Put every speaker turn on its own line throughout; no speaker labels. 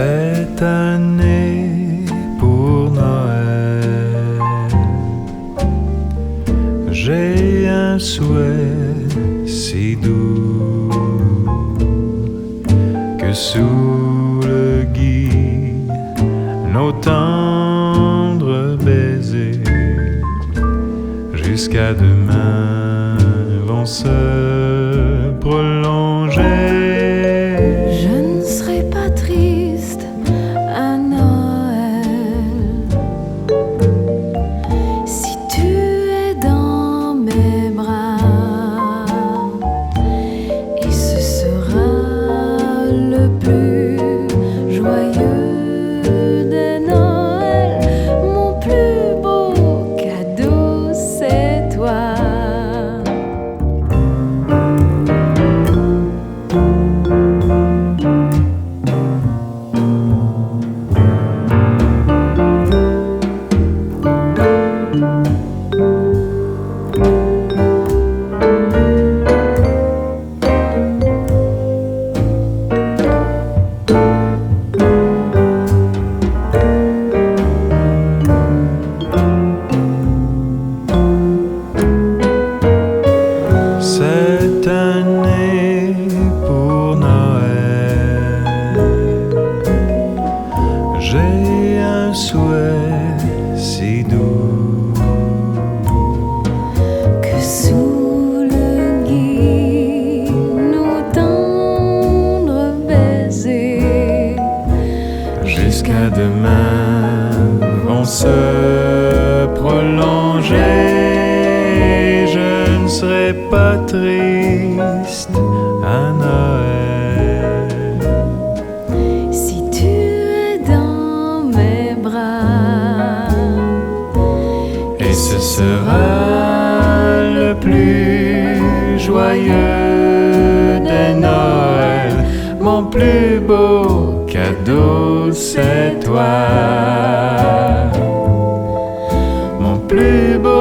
Cette année pour Noël, j'ai un souhait si doux que sous le gui nos tendres baisers jusqu'à demain vont se prolonger.
Je ne serai pas triste à Noël si tu es dans mes bras, et ce sera le plus joyeux des Noëls. Mon plus beau cadeau, c'est toi.
Cette année pour Noël, j'ai un souhait si doux
Que sous le gui nos tendres baisers
jusqu'à demain vont se prolonger. Je ne serai pas triste à Noël
si tu es dans mes bras,
et ce sera le plus joyeux des Noëls. Mon plus beau cadeau, c'est toi. Mon plus beau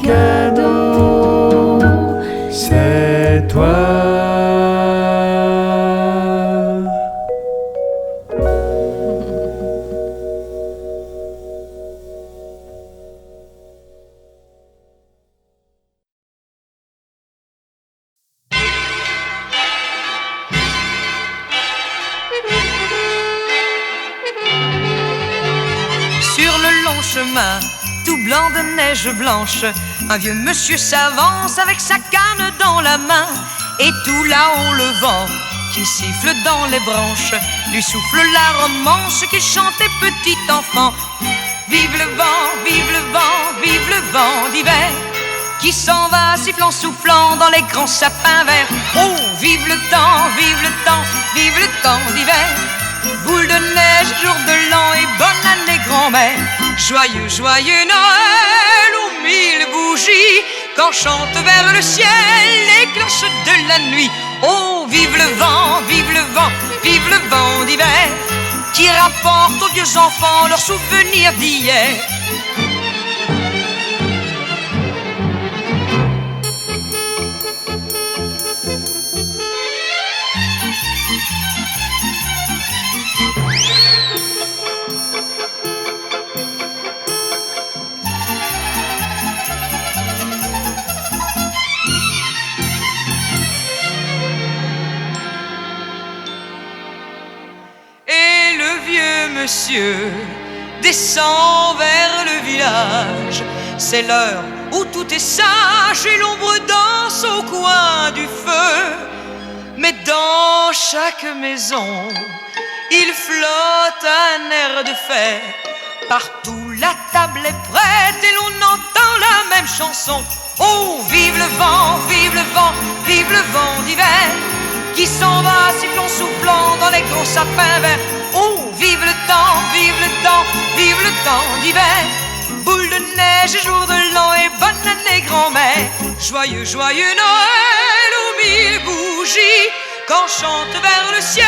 cadeau, c'est toi.
Sur le long chemin, tout blanc de neige blanche, un vieux monsieur s'avance avec sa canne dans la main. Et tout là-haut le vent qui siffle dans les branches lui souffle la romance qu'il chantait petit enfant. Vive le vent, vive le vent, vive le vent d'hiver qui s'en va sifflant, soufflant dans les grands sapins verts. Oh, vive le temps, vive le temps, vive le temps d'hiver. Boule de neige, jour de l'an et bonne année grand-mère. Joyeux, joyeux Noël aux mille bougies quand chantent vers le ciel les cloches de la nuit. Oh, vive le vent, vive le vent, vive le vent d'hiver qui rapporte aux vieux enfants leurs souvenirs d'hier. Monsieur descend vers le village. C'est l'heure où tout est sage et l'ombre danse au coin du feu. Mais dans chaque maison, il flotte un air de fête. Partout la table est prête et l'on entend la même chanson. Oh, vive le vent, vive le vent, vive le vent d'hiver qui s'en va sifflant, soufflant dans les gros sapins verts. Oh, vive le temps, vive le temps, vive le temps d'hiver. Boule de neige et jour de l'an et bonne année grand-mère. Joyeux, joyeux Noël aux mille bougies quand chantent vers le ciel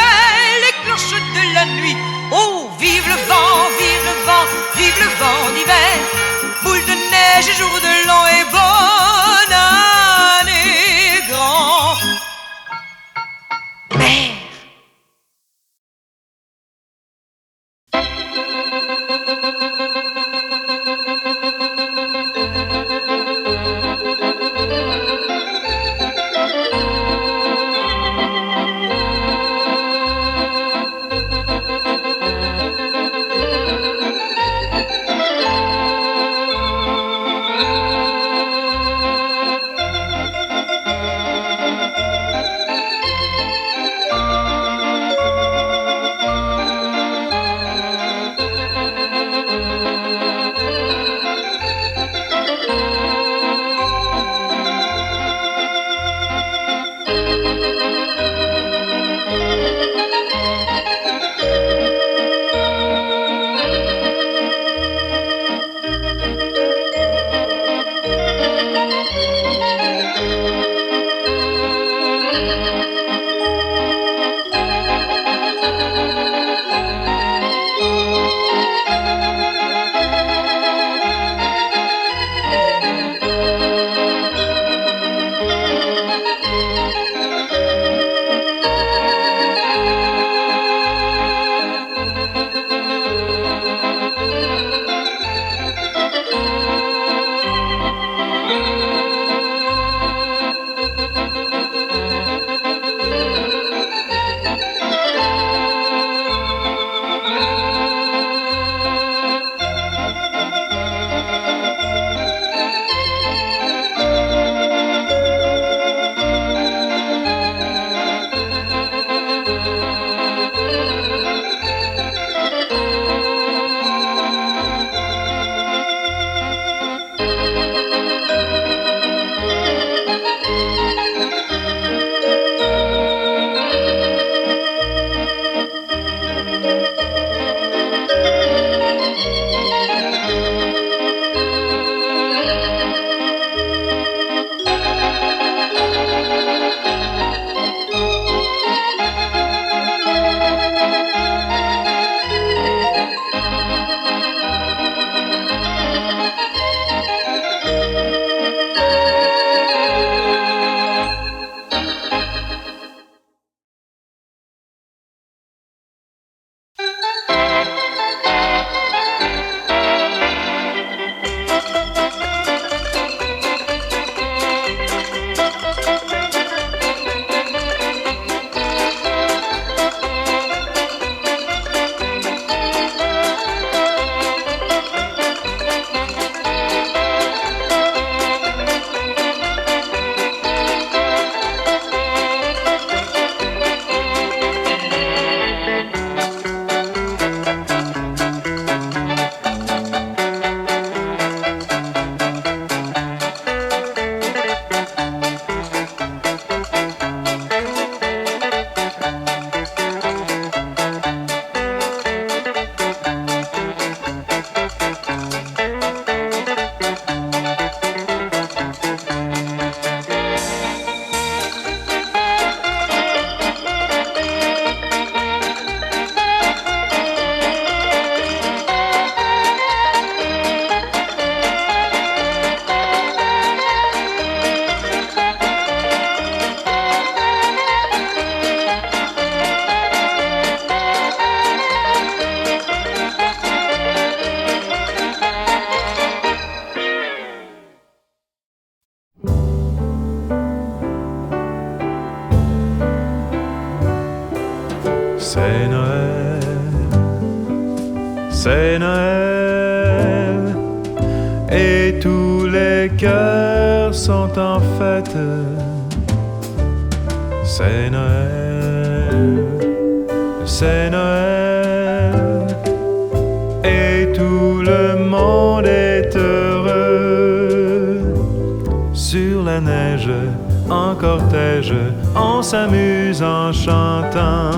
les cloches de la nuit. Oh, vive le vent, vive le vent, vive le vent d'hiver. Boule de neige et jour de l'an et bonne année grand-mère.
C'est Noël, et tous les cœurs sont en fête. C'est Noël, et tout le monde est heureux. Sur la neige, en cortège, on s'amuse en chantant,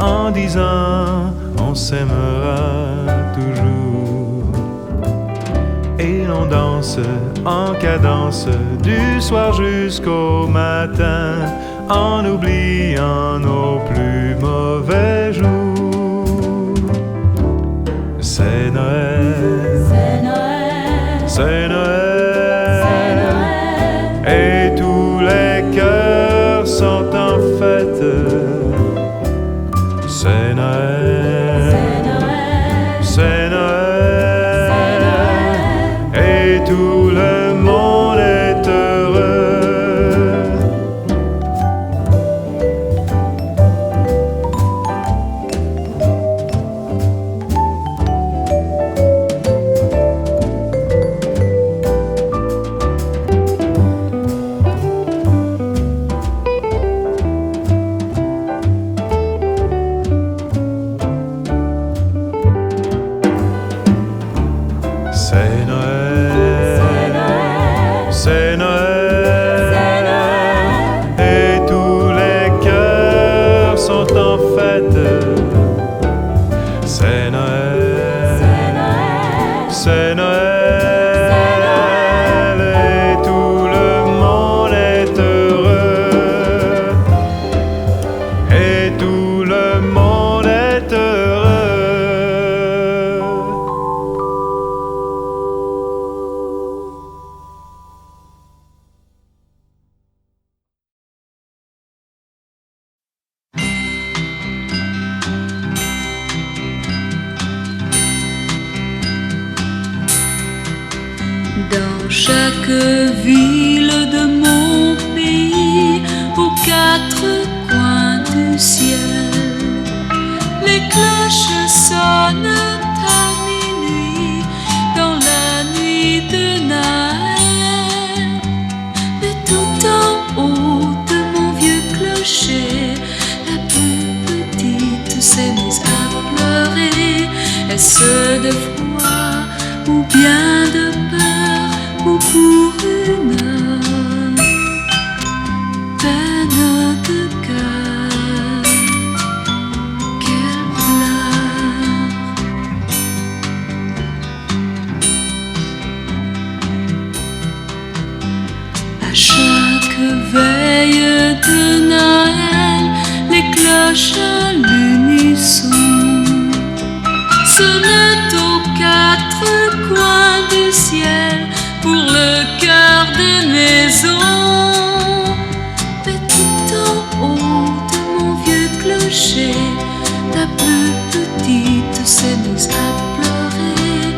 en disant on s'aimera toujours. Et l'on danse en cadence du soir jusqu'au matin, en oubliant nos plus mauvais jours. C'est Noël,
C'est Noël,
c'est Noël,
c'est Noël,
et tous les cœurs sont en fête. C'est Noël, c'est Noël, et tout le monde est heureux. C'est Noël, c'est Noël, et tous les cœurs sont en fête. C'est Noël, c'est Noël, et tout le monde est heureux, et tout le monde est heureux.
Dans chaque ville de mon pays, aux quatre coins du ciel, les cloches sonnent à minuit dans la nuit de Noël. Mais tout en haut de mon vieux clocher, la plus petite s'est mise à pleurer. Est-ce de froid ou bien de peur, ou pour une peine de cœur qu'elle pleure? À chaque veille de Noël, les cloches à l'unisson sonnent aux quatre coins du ciel pour le cœur des maisons. Mais tout en haut de mon vieux clocher, la plus petite s'est mise à pleurer.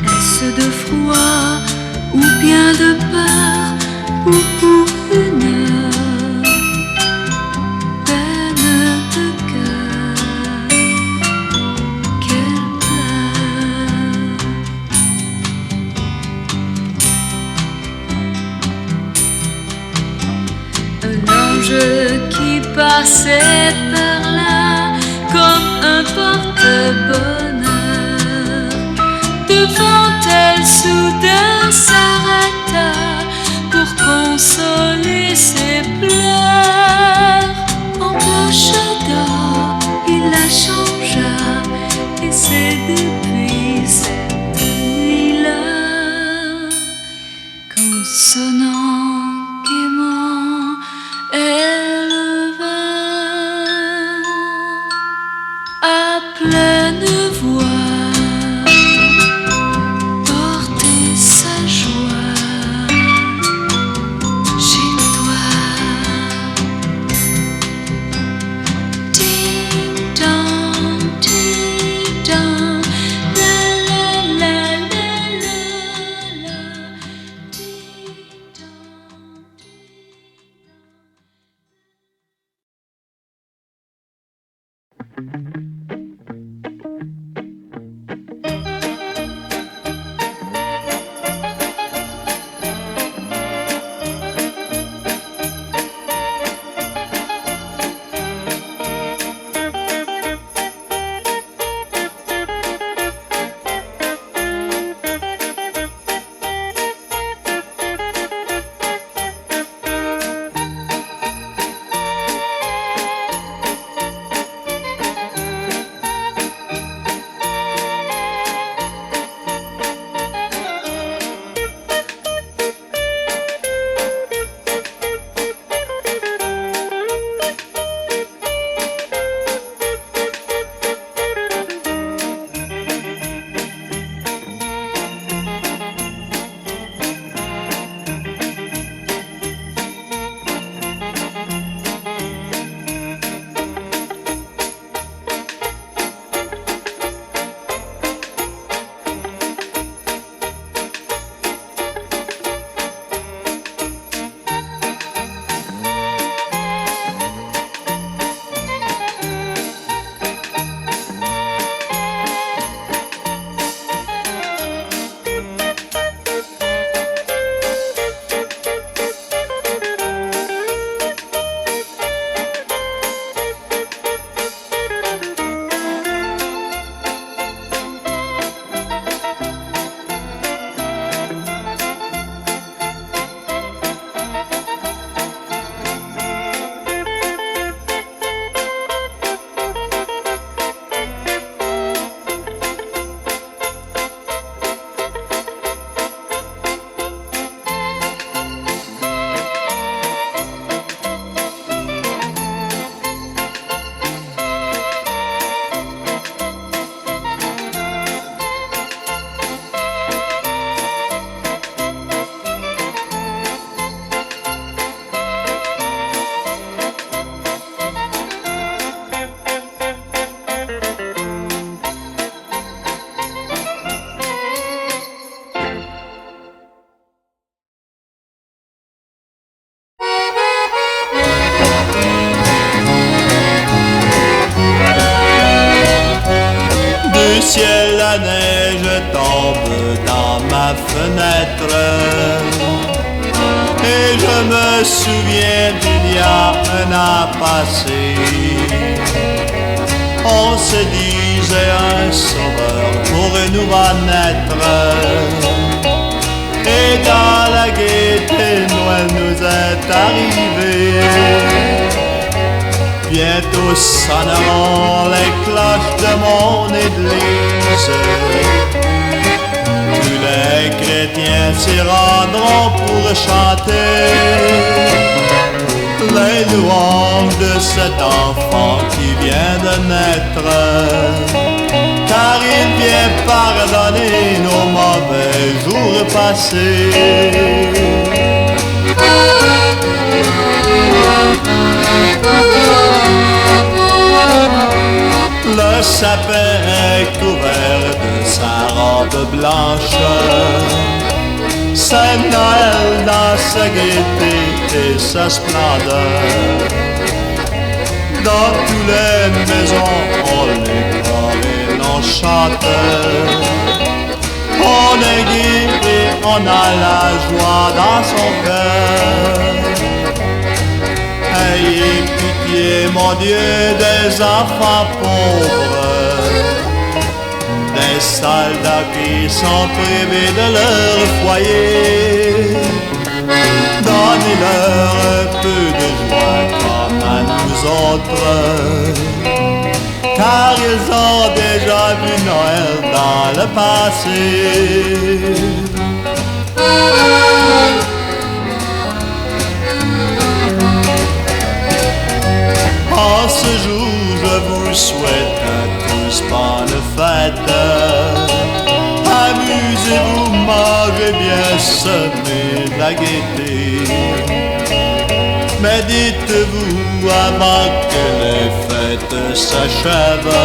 Est-ce de froid ou bien de peur, ou pour une peine de cœur qu'elle pleure? Un ange qui passait par là comme un porte-bonheur, devant elle soudain s'arrêta pour consoler ses pleurs. En cloche d'or, il la changea, et c'est depuis cette nuit-là qu'en sonnant gaiement, elle vint à pleine voix porter sa joie chez toi. Ding-dong, ding-dong, la la la la la la, ding-dong, ding-dong.
ciel la neige tombe dans ma fenêtre et je me souviens d'il y a un an passé. On se disait un sauveur pourrait nous naître et dans la gaieté Noël nous est arrivé. Bientôt sonneront les cloches de mon église. Tous les chrétiens s'y rendront pour chanter les louanges de cet enfant qui vient de naître. Car il vient pardonner nos mauvais jours passés. Le sapin est couvert de sa robe blanche. C'est Noël dans sa gaieté et sa splendeur. Dans toutes les maisons, on les croit et l'on chante. On est gai et on a la joie dans son cœur. Ayez pitié, mon Dieu, des enfants pauvres, des soldats qui sont privés de leur foyer. Donnez-leur un peu de joie comme à nous autres, car ils ont déjà vu Noël dans le passé. En ce jour, je vous souhaite à tous bonne fête. Amusez-vous, mangez bien, semez la gaieté. Mais dites-vous avant que les fêtes s'achèvent,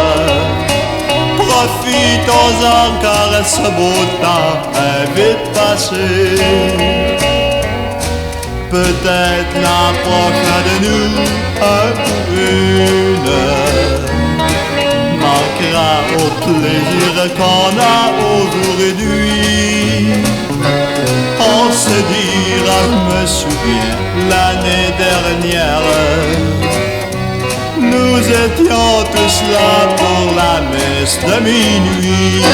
profitons-en car ce beau temps est vite passé. Peut-être l'an prochain de nous, un ou une plaisir qu'on a aujourd'hui. On se dira, je me souviens, l'année dernière, nous étions tous là pour la messe de minuit.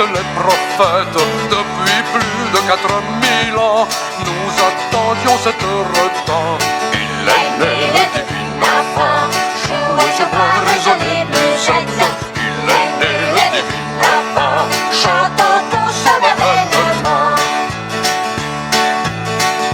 Les prophètes, depuis plus de 4000 ans, nous attendions cet heureux temps. Il est né le divin enfant, jouez, je vois résonner musette. Il est né le divin enfant, chantons tous un avènement.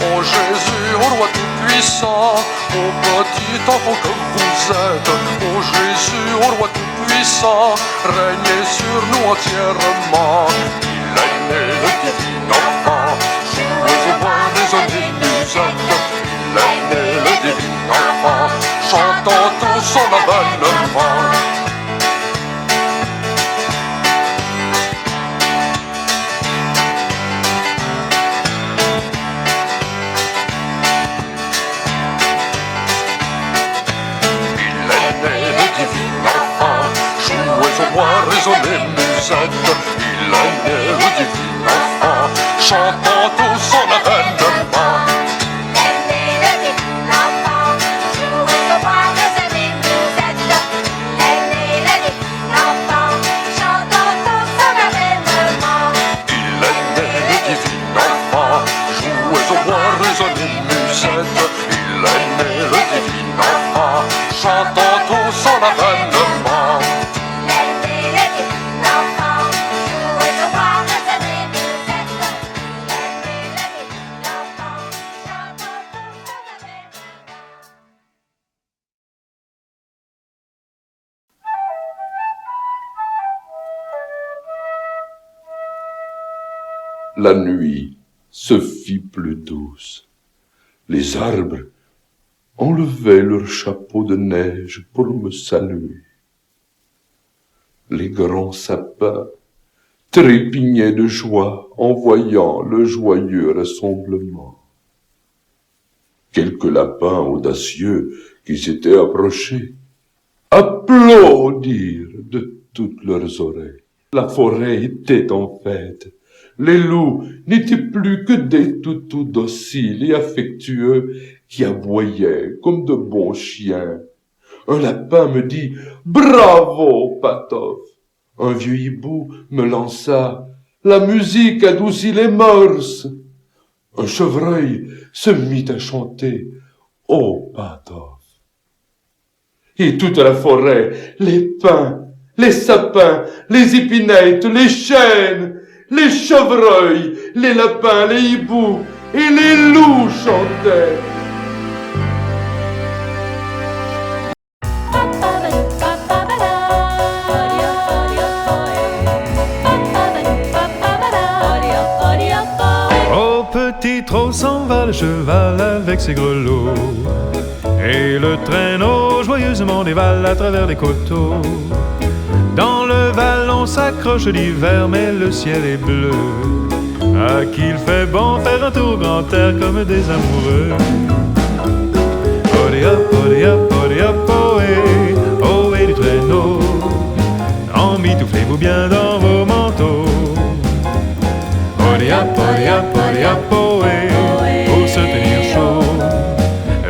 Ô Jésus, ô roi tout-puissant, ô petit enfant que vous êtes, ô Jésus, ô roi tout-puissant, régnez sur nous entièrement. Il est né le divin enfant, jouez au bois résonner musette. Il est né le divin enfant, chantons tous son avènement. Résonner musette, il est né le divin enfant, chantons tous son avènement.
Il est né le divin enfant, jouez au bois, résonner musette. Il est né le divin enfant, chantons tous son avènement.
Il est né le divin enfant, jouez au bois, résonner musette. Il est né le divin enfant, chantons tous son avènement.
la nuit se fit plus douce. Les arbres enlevaient leurs chapeaux de neige pour me saluer. Les grands sapins trépignaient de joie en voyant le joyeux rassemblement. Quelques lapins audacieux qui s'étaient approchés applaudirent de toutes leurs oreilles. La forêt était en fête. Les loups n'étaient plus que des toutous dociles et affectueux qui aboyaient comme de bons chiens. Un lapin me dit « Bravo, Patof !» Un vieux hibou me lança « La musique adoucit les mœurs !» Un chevreuil se mit à chanter « Oh, Patof !» Et toute la forêt, les pins, les sapins, les épinettes, les chênes, les chevreuils, les lapins, les hiboux et les loups chantaient.
Au petit trot s'en va le cheval avec ses grelots, et le traîneau joyeusement dévale à travers les coteaux. Dans le vallon s'accroche l'hiver, mais le ciel est bleu. À qui il fait bon faire un tour grand air comme des amoureux. Odi hop, ohé, ohé du traîneau. Emmitouflez-vous bien dans vos manteaux. Odi hop, ohé, pour se tenir chaud.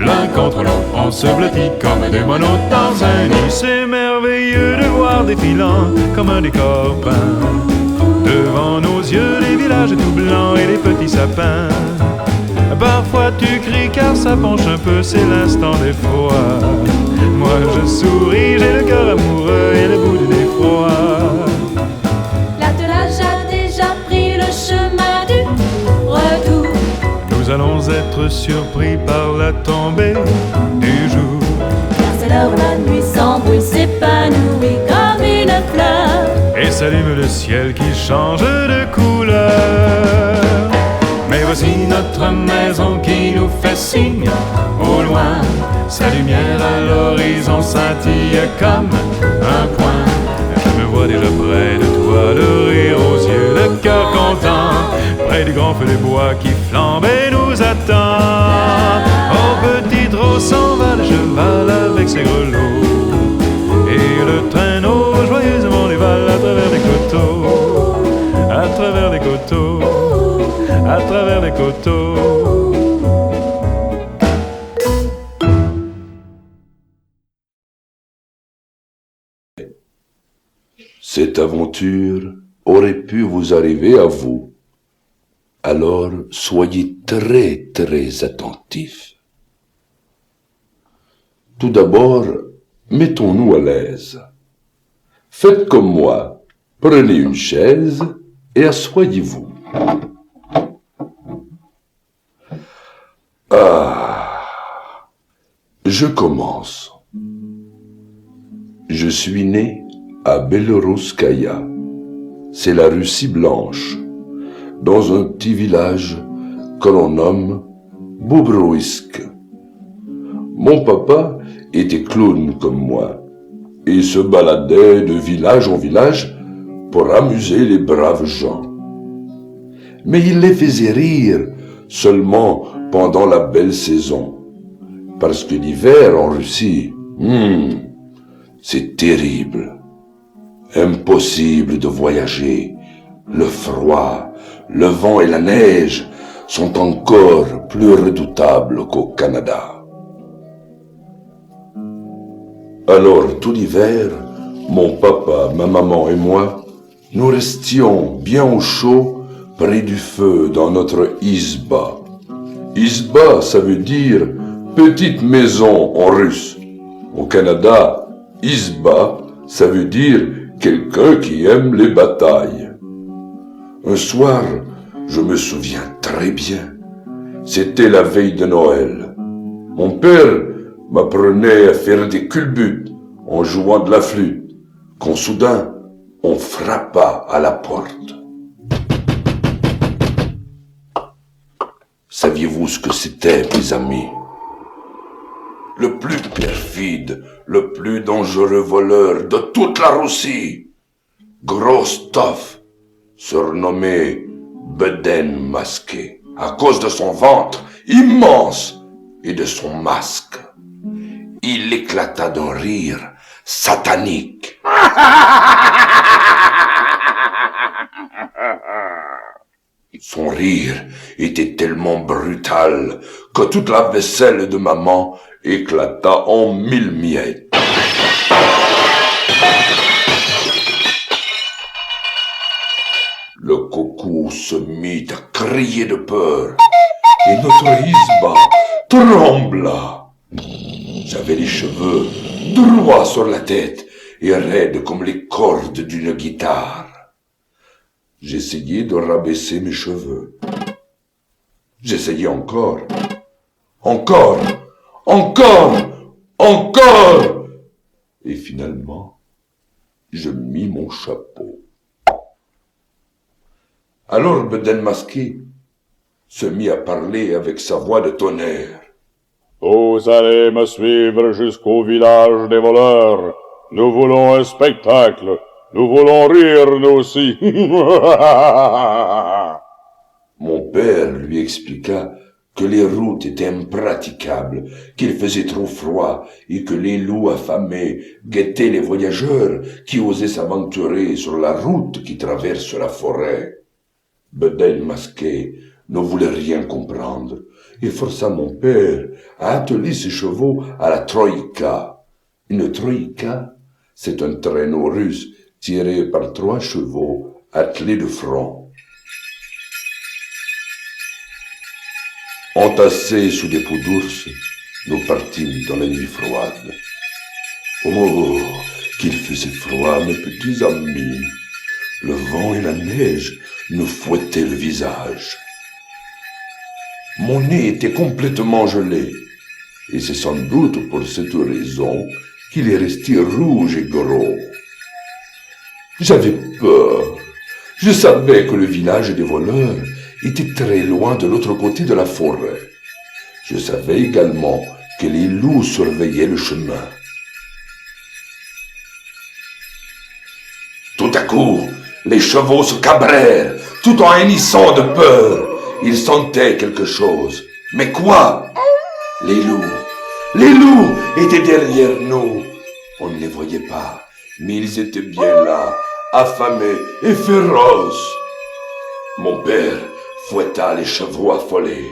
L'un contre l'autre, on se blottit comme des moineaux de Tanzanie. C'est merveilleux de voir défilant comme un décor peint. Devant nos yeux, les villages tout blancs et les petits sapins. Parfois tu cries car ça penche un peu, c'est l'instant d'effroi. Moi je souris, j'ai le cœur amoureux et le bout du défroid.
L'attelage a déjà pris le chemin du retour.
Nous allons être surpris par la tombée du jour.
Car c'est l'heure où la nuit s'embrouille, s'épanouit comme une fleur.
Et s'allume le ciel qui change de couleur. Mais voici notre maison qui nous fait signe au loin. Sa lumière à l'horizon scintille comme un point. Je me vois déjà près de toi, le rire aux yeux, le cœur content, près du grand feu des bois qui flambe et nous attend. Au petit trot s'en va le cheval avec ses grelots, et le traîneau joyeusement dévale à travers les coteaux, à travers les coteaux, à travers les coteaux.
Cette aventure aurait pu vous arriver à vous. Alors soyez très très attentifs. Tout d'abord, mettons-nous à l'aise. Faites comme moi, prenez une chaise et asseyez-vous. Je commence. Je suis né à Belorouskaya, c'est la Russie blanche, dans un petit village que l'on nomme Bobroïsk. Mon papa était clown comme moi, et se baladait de village en village pour amuser les braves gens. Mais il les faisait rire seulement pendant la belle saison, parce que l'hiver en Russie, c'est terrible. Impossible de voyager. Le froid, le vent et la neige sont encore plus redoutables qu'au Canada. Alors tout l'hiver, mon papa, ma maman et moi, nous restions bien au chaud près du feu dans notre izba. Izba, ça veut dire petite maison en russe. Au Canada, izba, ça veut dire quelqu'un qui aime les batailles. Un soir, je me souviens très bien, c'était la veille de Noël. Mon père m'apprenait à faire des culbutes en jouant de la flûte, quand soudain, on frappa à la porte. Saviez-vous ce que c'était, mes amis? Le plus perfide, le plus dangereux voleur de toute la Russie, Gros Stuff, surnommé Bedaine Masqué, à cause de son ventre immense et de son masque. Il éclata d'un rire satanique. Son rire était tellement brutal que toute la vaisselle de maman éclata en 1000 miettes. Le coucou se mit à crier de peur et notre Isba trembla. J'avais les cheveux droits sur la tête et raides comme les cordes d'une guitare. J'essayais de rabaisser mes cheveux. J'essayais encore. Encore. Et finalement, je mis mon chapeau. Alors Bedaine Masqué se mit à parler avec sa voix de tonnerre.
Vous allez me suivre jusqu'au village des voleurs. Nous voulons un spectacle. Nous voulons rire, nous aussi.
Mon père lui expliqua que les routes étaient impraticables, qu'il faisait trop froid et que les loups affamés guettaient les voyageurs qui osaient s'aventurer sur la route qui traverse la forêt. Bedaine Masqué ne voulait rien comprendre et força mon père à atteler ses chevaux à la troïka. Une troïka, c'est un traîneau russe tiré par 3 chevaux attelés de front. Entassés sous des peaux d'ours, nous partîmes dans la nuit froide. Oh, qu'il faisait froid, mes petits amis. Le vent et la neige nous fouettaient le visage. Mon nez était complètement gelé, et c'est sans doute pour cette raison qu'il est resté rouge et gros. J'avais peur. Je savais que le village des voleurs était très loin de l'autre côté de la forêt. Je savais également que les loups surveillaient le chemin. Tout à coup, les chevaux se cabrèrent, tout en hennissant de peur. Ils sentaient quelque chose. Mais quoi? Les loups étaient derrière nous. On ne les voyait pas, mais ils étaient bien là, affamés et féroces. Mon père fouetta les chevaux affolés.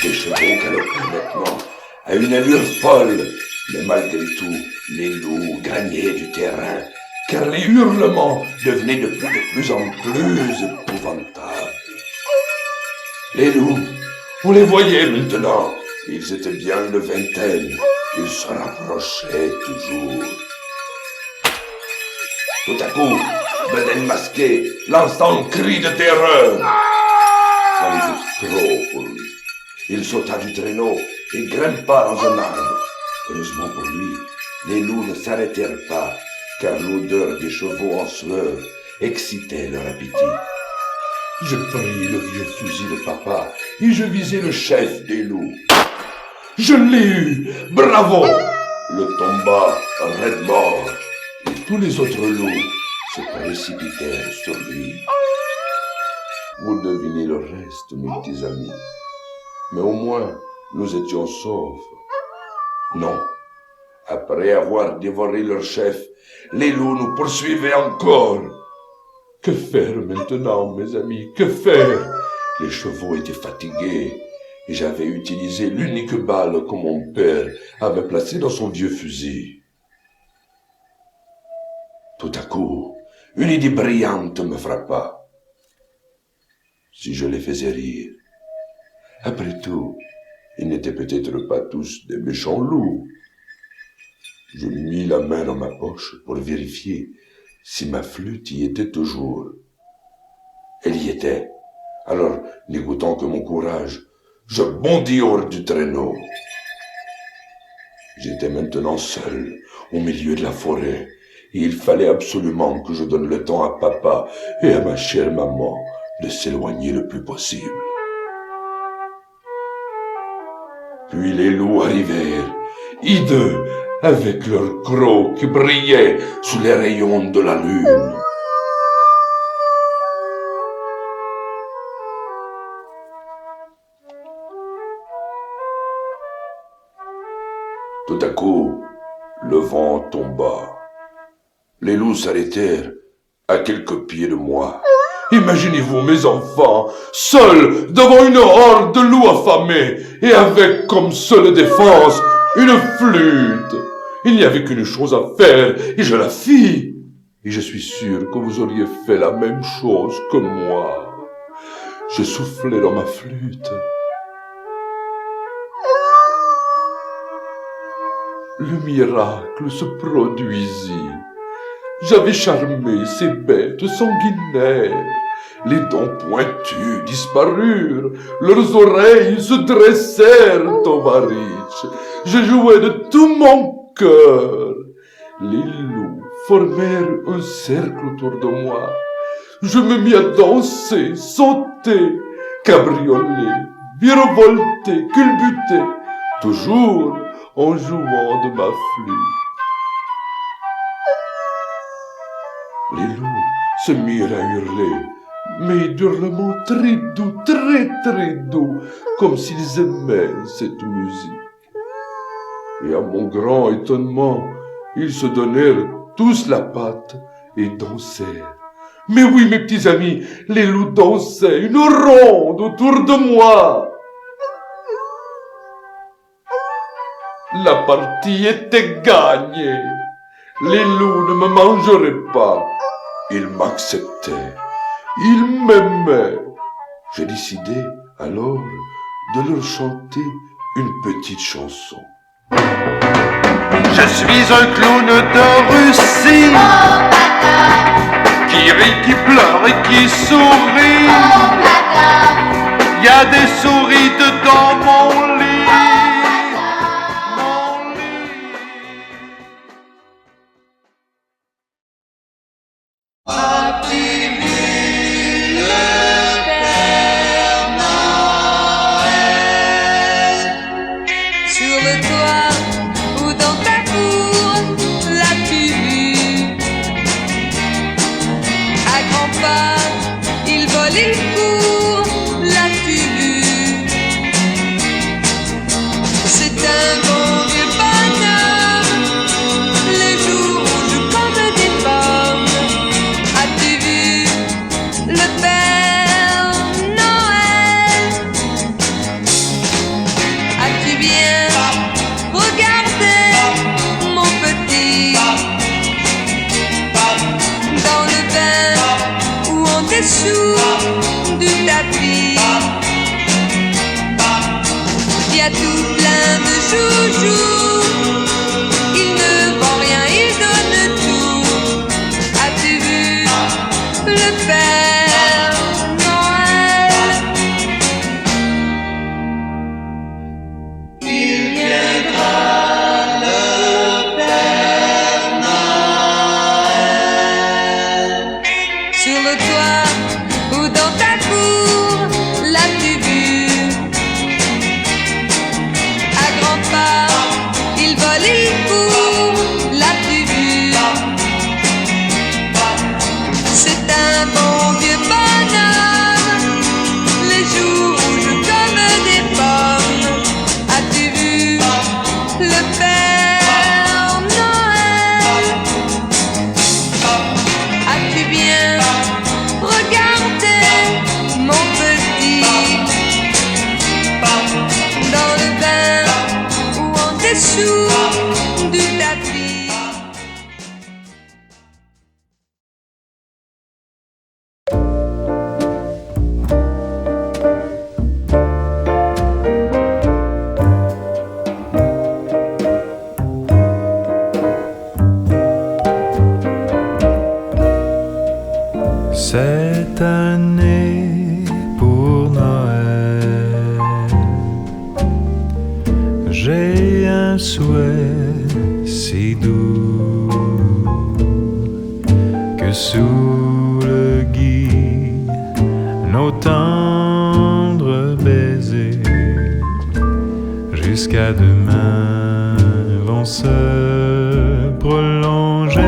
Les chevaux galopaient maintenant à une allure folle, mais malgré tout, les loups gagnaient du terrain, car les hurlements devenaient de plus en plus épouvantables. Les loups, on les voyait maintenant. Ils étaient bien une vingtaine. Ils se rapprochaient toujours. Tout à coup, Bedaine Masqué lança un cri de terreur. Ça était trop pour lui. Il sauta du traîneau et grimpa dans un arbre. Heureusement pour lui, les loups ne s'arrêtèrent pas, car l'odeur des chevaux en sueur excitait leur appétit. Je pris le vieux fusil de papa et je visai le chef des loups. Je l'ai eu! Bravo! Le tomba raide mort et tous les autres loups se précipitèrent sur lui. Vous devinez le reste, mes petits amis. Mais au moins, nous étions saufs. Non. Après avoir dévoré leur chef, les loups nous poursuivaient encore. Que faire maintenant, mes amis? Que faire? Les chevaux étaient fatigués et j'avais utilisé l'unique balle que mon père avait placée dans son vieux fusil. Tout à coup, une idée brillante me frappa. Si je les faisais rire. Après tout, ils n'étaient peut-être pas tous des méchants loups. Je mis la main dans ma poche pour vérifier si ma flûte y était toujours. Elle y était. Alors, n'écoutant que mon courage, je bondis hors du traîneau. J'étais maintenant seul, au milieu de la forêt, et il fallait absolument que je donne le temps à papa et à ma chère maman de s'éloigner le plus possible. Puis les loups arrivèrent, hideux, avec leurs crocs qui brillaient sous les rayons de la lune. Tout à coup, le vent tomba. Les loups s'arrêtèrent à quelques pieds de moi. Imaginez-vous, mes enfants, seuls devant une horde de loups affamés et avec comme seule défense une flûte. Il n'y avait qu'une chose à faire et je la fis. Et je suis sûr que vous auriez fait la même chose que moi. Je soufflais dans ma flûte. Le miracle se produisit. J'avais charmé ces bêtes sanguinaires. Les dents pointues disparurent, leurs oreilles se dressèrent en varices. Je jouais de tout mon cœur. Les loups formèrent un cercle autour de moi. Je me mis à danser, sauter, cabrioler, virevolter, culbuter, toujours en jouant de ma flûte. Les loups se mirent à hurler, mais d'hurlements très doux, très doux, comme s'ils aimaient cette musique. Et à mon grand étonnement, ils se donnèrent tous la patte et dansèrent. Mais oui, mes petits amis, les loups dansaient une ronde autour de moi. La partie était gagnée. Les loups ne me mangeraient pas. Ils m'acceptaient. Ils m'aimaient. J'ai décidé alors de leur chanter une petite chanson. Je suis un clown de Russie, qui rit, qui pleure et qui sourit. Y a des souris dedans mon lit.
Sur le toit ou dans ta cour, l'as-tu vu? À grands pas, il vole, il court, l'as-tu vu? C'est un bon vieux bonhomme, les jours où joue comme des pommes. As-tu vu le Père Noël? As-tu bien regardé mon petit dans le bain ou en dessous du tapis? Il y a tout plein de joujoux, il ne vend rien, il donne tout. As-tu vu le Père Noël? Sur le toit ou dans ta cour, l'as-tu vu? À grands pas, il vole, il court, l'as-tu vu? C'est un bon vieux bonhomme, les jours où joue comme des pommes. As-tu vu le Père Noël? As-tu bien regardé mon petit dans le bain ou en dessous du tapis?
Cette année pour Noël, j'ai un souhait si doux que sous le gui nos tendres baisers jusqu'à demain vont se prolonger.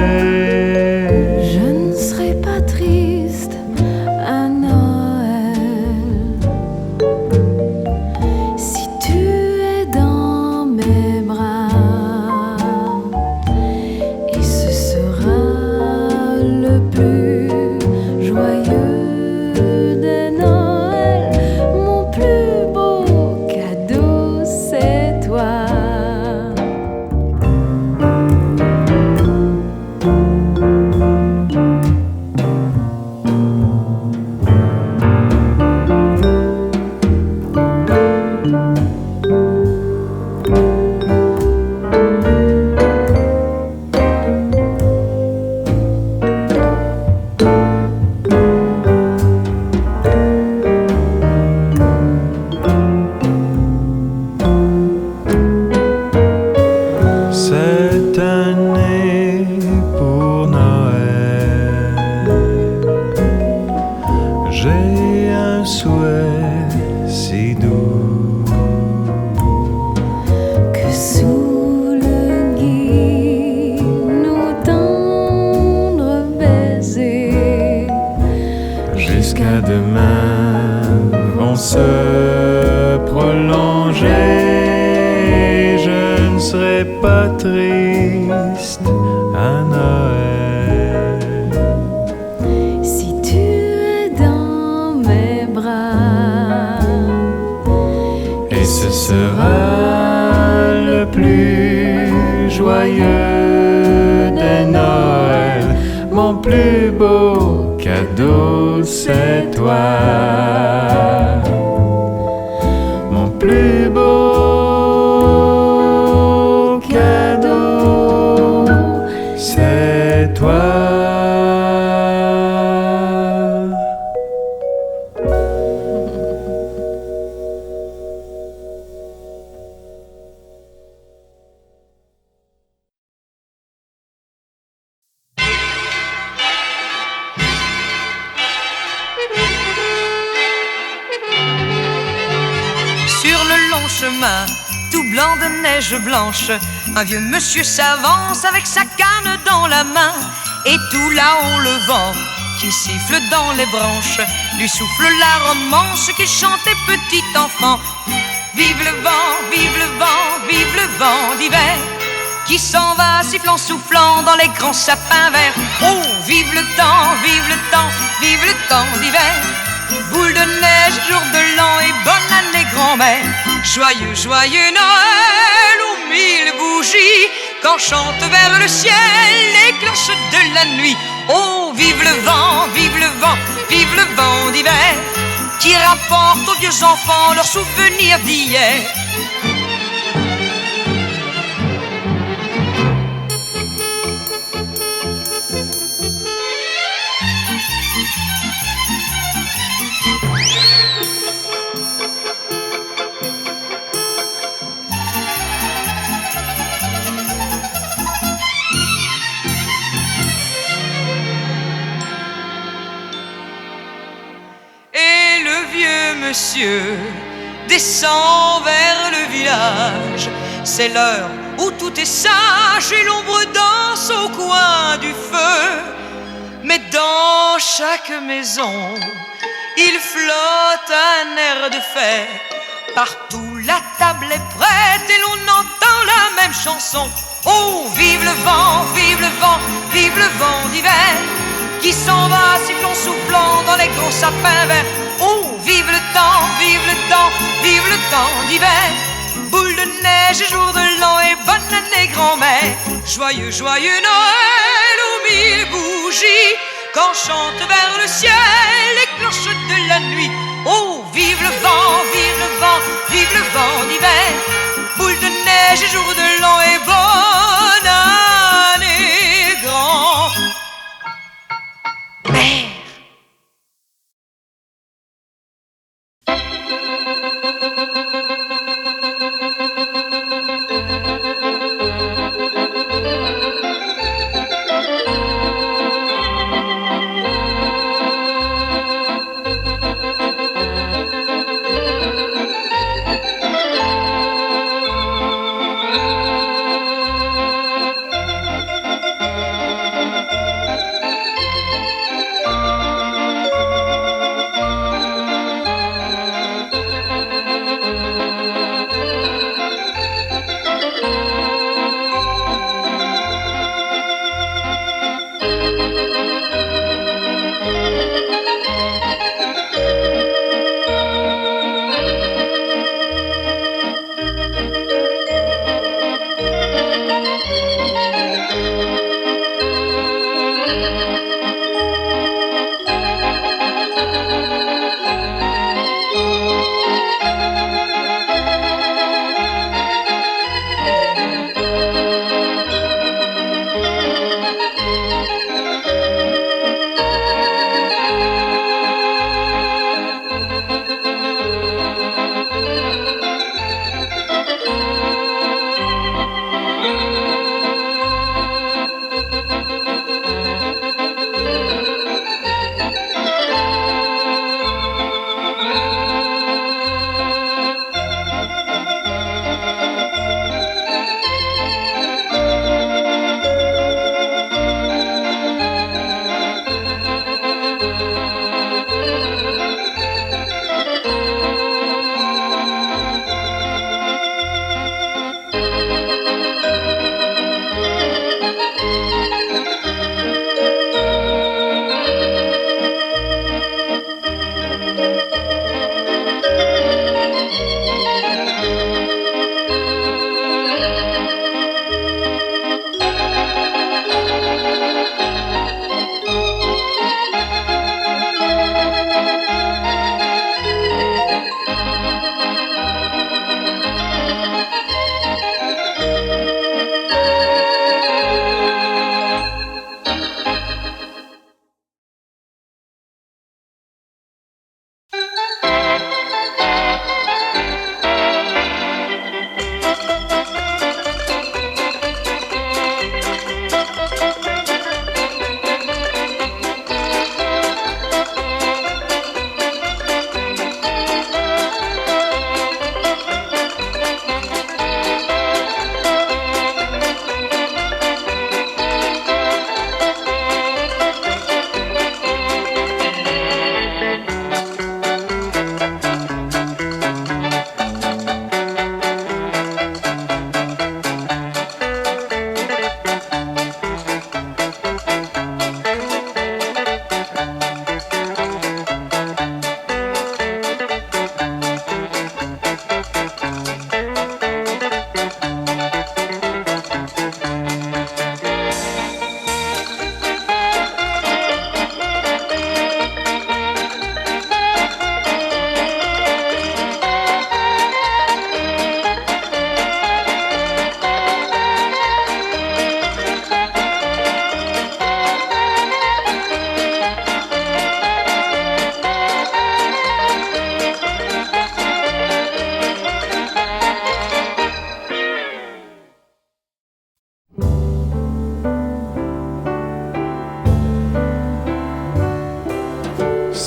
Je ne serai pas triste à Noël si tu es dans mes bras, et ce sera le plus joyeux des Noëls. Mon plus beau cadeau, c'est toi.
Cette année pour Noël, j'ai un souhait si doux
Que sous le gui nos tendres baisers
jusqu'à demain vont se prolonger. Je ne serai pas triste à Noël
si tu es dans mes bras,
et ce sera le plus joyeux des Noëls. Mon plus beau cadeau, c'est toi. Mon plus beau cadeau, c'est toi.
Sur le long chemin, tout blanc de neige blanche, un vieux monsieur s'avance avec sa canne dans la main. Et tout là-haut le vent qui siffle dans les branches lui souffle la romance qu'il chantait petit enfant. Vive le vent, vive le vent, vive le vent d'hiver qui s'en va sifflant, soufflant dans les grands sapins verts. Oh, vive le temps, vive le temps, vive le temps d'hiver. Boule de neige, jour de l'an et bonne année grand-mère. Joyeux, joyeux Noël aux mille bougies quand chantent vers le ciel les cloches de la nuit. Oh, vive le vent, vive le vent, vive le vent d'hiver qui rapporte aux vieux enfants leurs souvenirs d'hier. Monsieur descend vers le village. C'est l'heure où tout est sage et l'ombre danse au coin du feu. Mais dans chaque maison, il flotte un air de fête. Partout la table est prête et l'on entend la même chanson. Oh, vive le vent, vive le vent, vive le vent d'hiver qui s'en va sifflant, soufflant dans les gros sapins verts. Oh, vive le temps, vive le temps, vive le temps d'hiver. Boule de neige et jour de l'an et bonne année grand-mère. Joyeux, joyeux Noël aux mille bougies quand chantent vers le ciel les cloches de la nuit. Oh, vive le vent, vive le vent, vive le vent d'hiver. Boule de neige et jour de l'an et bonne année grand-mère.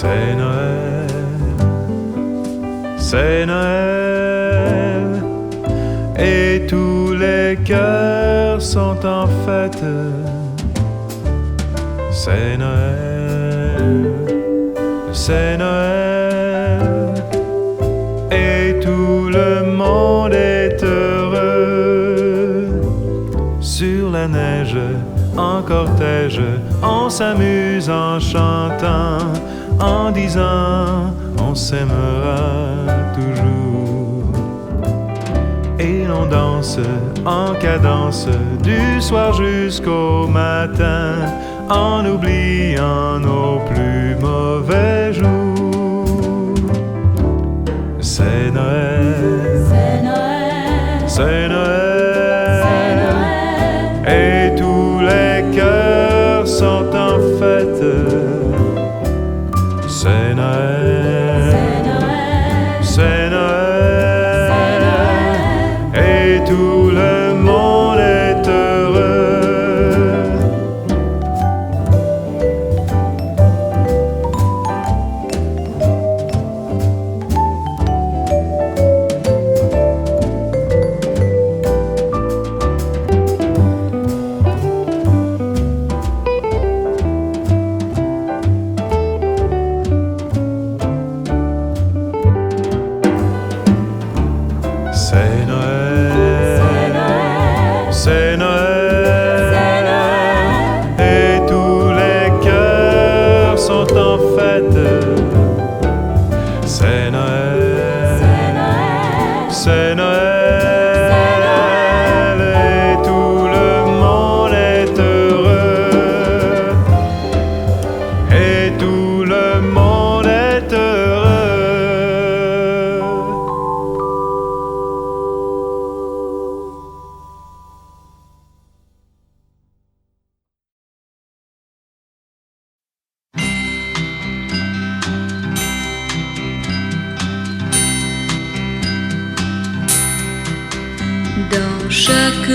C'est Noël, et tous les cœurs sont en fête. C'est Noël, et tout le monde est heureux. Sur la neige, en cortège, on s'amuse en chantant, en disant on s'aimera toujours. Et l'on danse en cadence du soir jusqu'au matin, en oubliant nos plus mauvais jours. C'est Noël, c'est Noël, et tous les cœurs sont en fête. C'est Noël, c'est Noël, et tout le monde est heureux. C'est Noël, c'est Noël, et tous les cœurs sont en fête. C'est Noël, c'est Noël, et tout le monde est heureux, et tout le monde est heureux.
Dans chaque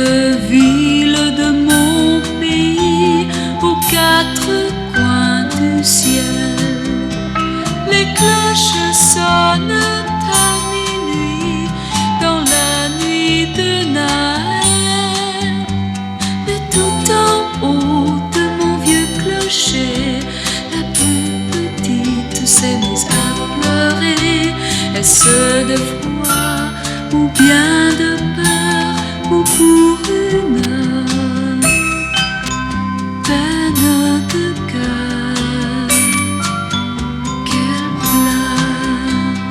ville de mon pays, aux quatre coins du ciel, les cloches sonnent à minuit dans la nuit de Noël. Mais tout en haut de mon vieux clocher, la plus petite s'est mise à pleurer. Est-ce de froid ou bien de peur, ou pour une peine de cœur qu'elle pleure?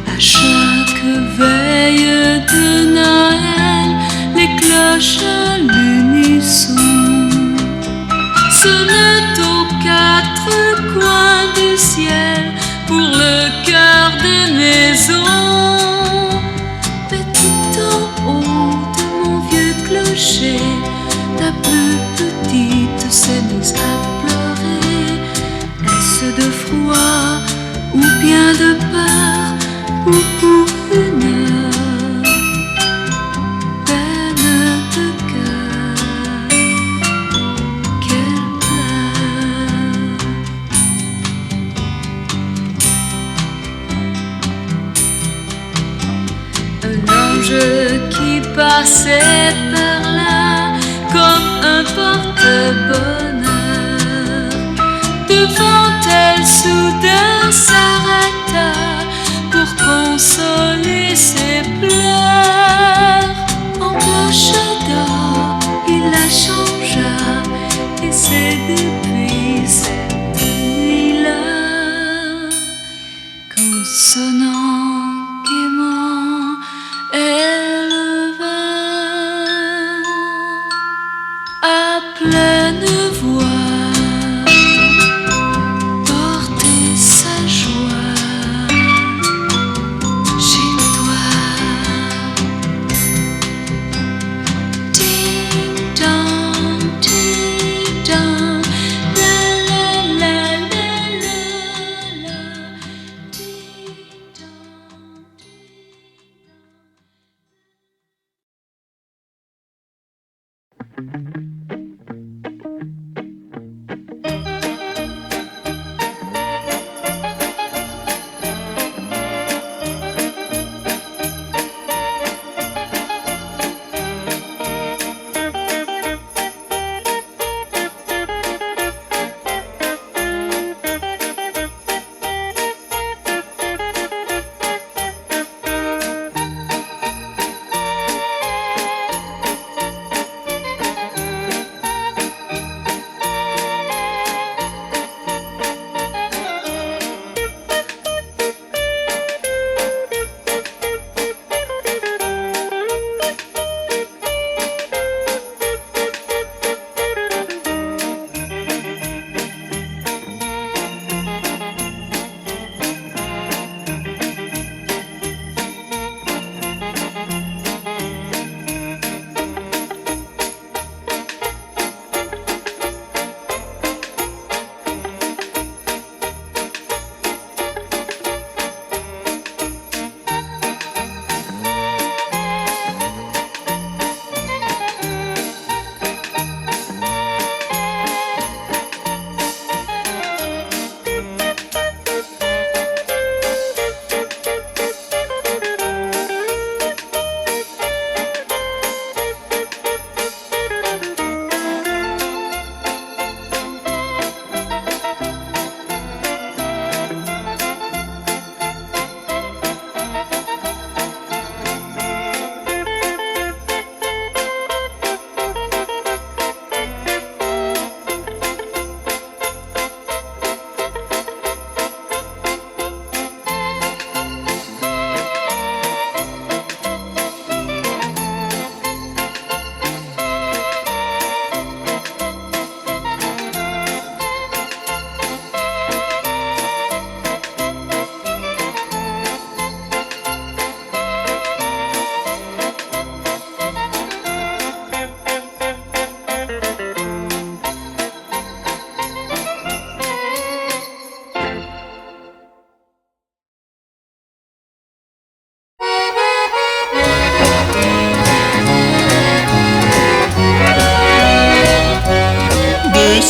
À chaque veille de Noël, les cloches à l'unisson sonnent aux quatre coins du ciel pour le cœur des maisons. Mais tout en haut de mon vieux clocher, la plus petite s'est mise à pleurer. Est-ce de froid ou bien de peur, ou pour une peine de cœur qu'elle pleure? Un ange qui passait par là comme un porte-bonheur, devant elle soudain s'arrêta pour consoler ses pleurs. En cloche d'or, il la changea, et c'est depuis cette nuit-là qu'en sonnant gaiement, elle vint à pleine voix porter sa joie chez toi.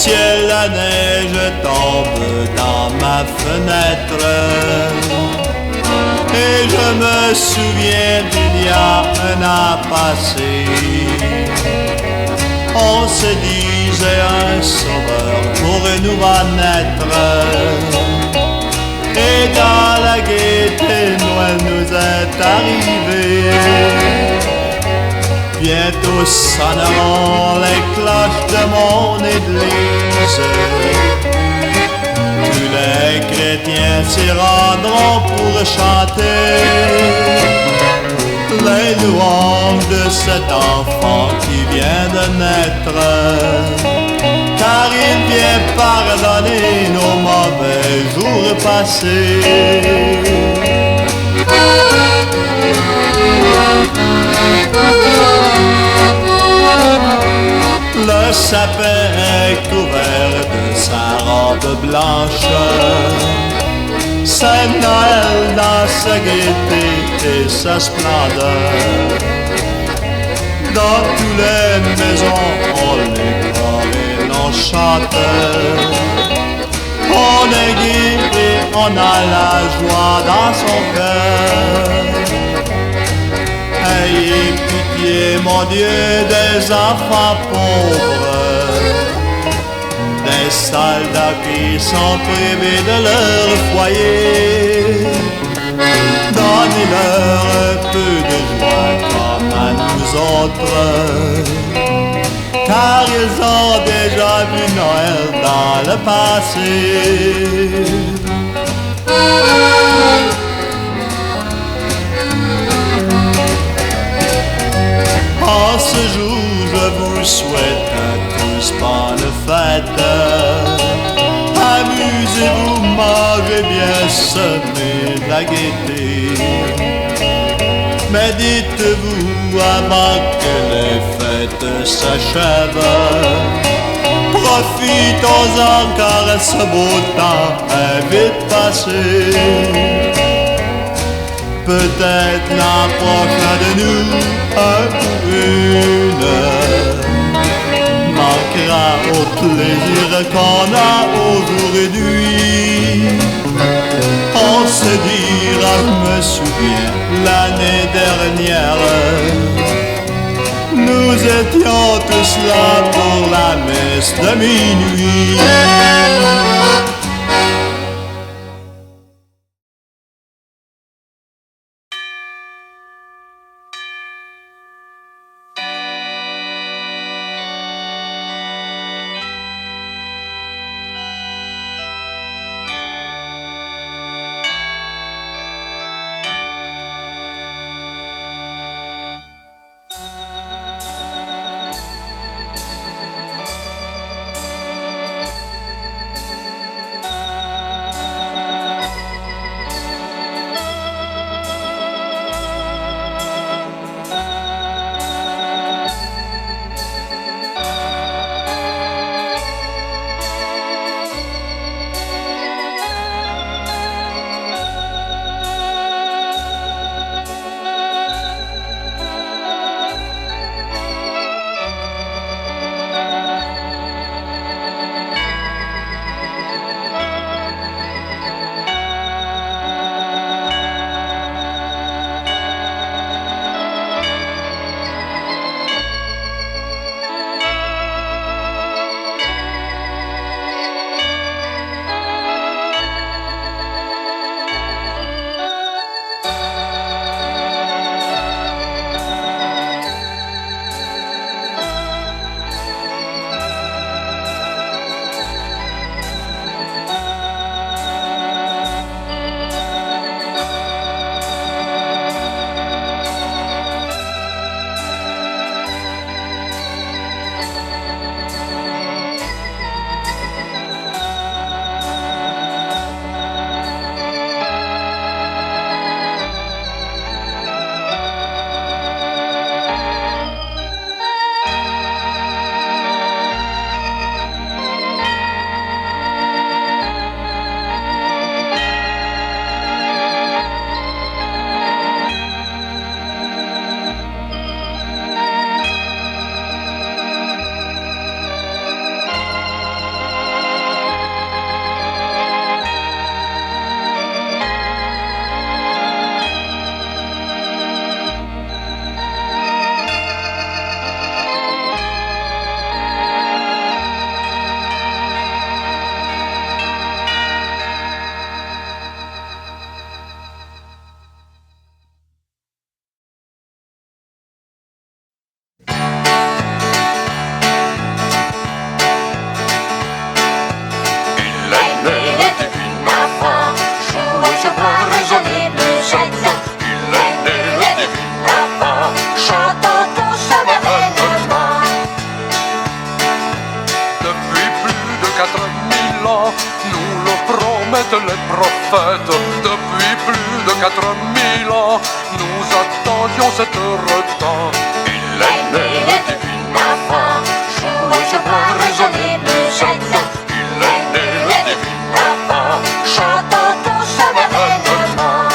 ciel la neige tombe dans ma fenêtre. Et je me souviens d'il y a un an passé, on se disait un sauveur pourrait nous va naître. Et dans la gaieté Noël nous est arrivé. Bientôt sonneront les cloches de mon église. Tous les chrétiens s'y rendront pour chanter les louanges de cet enfant qui vient de naître. Car il vient pardonner nos mauvais jours passés. Le sapin est couvert de sa robe blanche. C'est Noël dans sa gaieté et sa splendeur. Dans toutes les maisons, on l'éclore et l'on chante. On est gai et on a la joie dans son cœur. Ayez pitié, mon Dieu, des enfants pauvres, des soldats qui sont privés de leur foyer. Donnez-leur un peu de joie comme à nous autres, car ils ont déjà vu Noël dans le passé. En ce jour, je vous souhaite à tous bonne fête. Amusez-vous, mangez bien, semez la gaieté. Mais dites-vous avant que les fêtes s'achèvent, profitons-en car ce beau temps est vite passé. Peut-être l'an prochain de nous, un pour une, plaisir qu'on a aujourd'hui. On se dira, je me souviens, l'année dernière, nous étions tous là pour la messe de minuit.
les prophètes. Depuis plus de 4000 ans, nous attendions cet heureux temps. Il est né le divin enfant, jouez ce bois, résonnez musette. Il est né le divin enfant, chantons tous son avènement.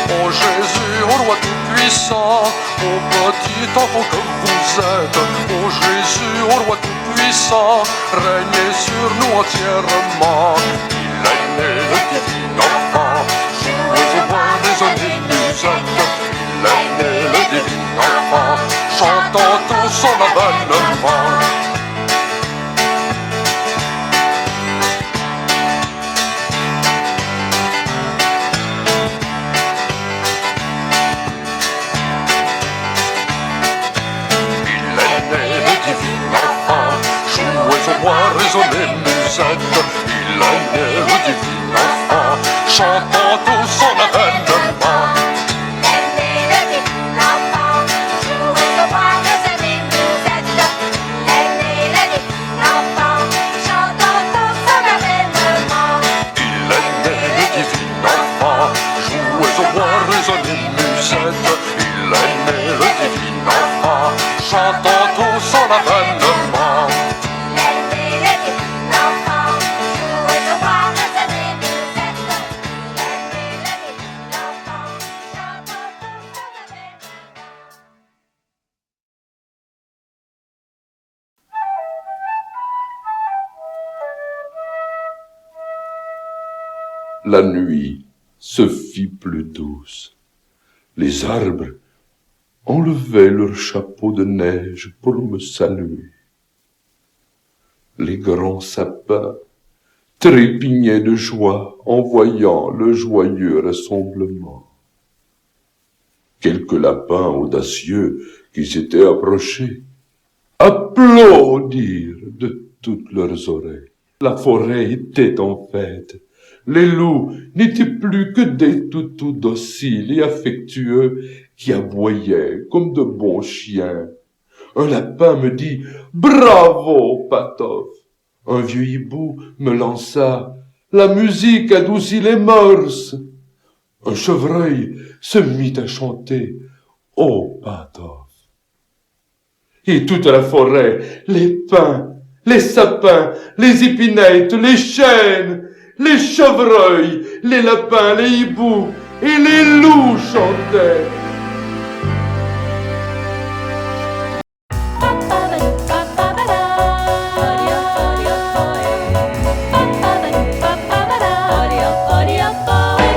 Ô Jésus, ô roi tout-puissant, ô petit enfant que vous êtes, ô Jésus, ô roi tout-puissant, régnez sur nous entièrement. Il est né le divin enfant, jouez au bois, résonnez musette. Il est né le divin enfant, chantons tous son avènement. Résonnez musette, il est né le divin enfant, chantons tous son avènement.
Il est né le divin enfant, jouez au bois, résonnez musette. Il est né le divin enfant, chantons tous son avènement.
Il est né le divin enfant, jouez au bois, résonnez musette. Il est né le divin enfant, chantons tous son avènement.
Jouez au bois, résonnez musette. Il est né le
la nuit se fit plus douce. Les arbres enlevaient leurs chapeaux de neige pour me saluer. Les grands sapins trépignaient de joie en voyant le joyeux rassemblement. Quelques lapins audacieux qui s'étaient approchés applaudirent de toutes leurs oreilles. La forêt était en fête. Les loups n'étaient plus que des toutous dociles et affectueux qui aboyaient comme de bons chiens. Un lapin me dit « Bravo, Patof !» Un vieux hibou me lança « La musique adoucit les mœurs !» Un chevreuil se mit à chanter « Oh, Patof !» Et toute la forêt, les pins, les sapins, les épinettes, les chênes, les chevreuils, les lapins, les hiboux et les loups chantaient.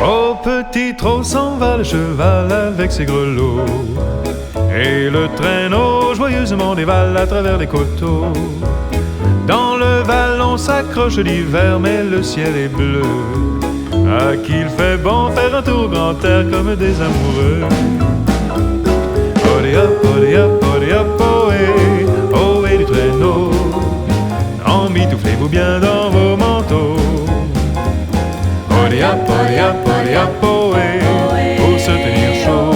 Au petit trot s'en va le cheval avec ses grelots, et le traîneau joyeusement dévale à travers les coteaux. Dans le vallon s'accroche l'hiver, mais le ciel est bleu. À qui il fait bon faire un tour grand air comme des amoureux. Odi hop, ohé, ohé du traîneau. Emmitouflez-vous bien dans vos manteaux. Odi hop, ohé, pour se tenir chaud.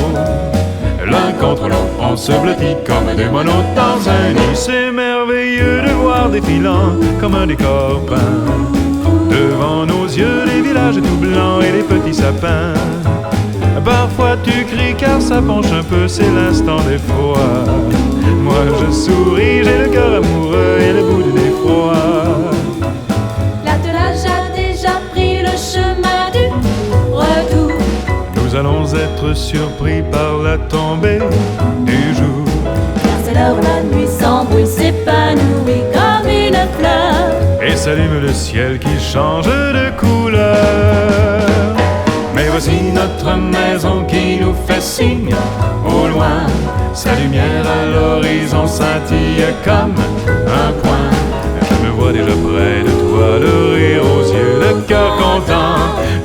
L'un contre l'autre, on se blottit comme des moineaux dans un nid. C'est merveilleux de voir défilant comme un décor peint. Devant nos yeux, les villages tout blancs et les petits sapins. Parfois tu cries car ça penche un peu, c'est l'instant d'effroi. Moi je souris, j'ai le cœur amoureux et le bout du défroid.
L'attelage a déjà pris le chemin du retour.
Nous allons être surpris par la tombée du jour.
Car c'est l'heure où la nuit s'embrouille, s'épanouit comme une fleur.
Et s'allume le ciel qui change de couleur. Mais voici notre maison qui nous fait signe. Au loin, sa lumière à l'horizon scintille comme un point. Je me vois déjà près de toi, le rire aux yeux, le cœur content.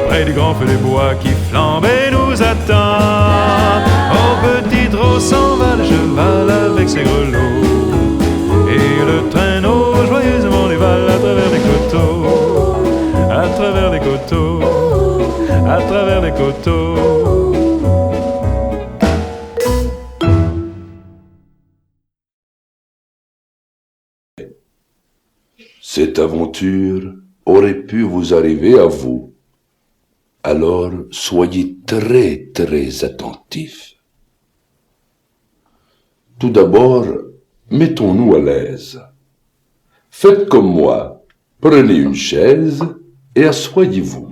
Près du grand feu des bois qui flambe et nous attend. Au petit trot s'en va le cheval avec ses grelots. Et le traîneau joyeusement dévale à travers les coteaux. À travers les coteaux. À travers les coteaux.
Cette aventure aurait pu vous arriver à vous. Alors soyez très très attentifs. Tout d'abord, mettons-nous à l'aise. Faites comme moi, prenez une chaise et asseyez-vous.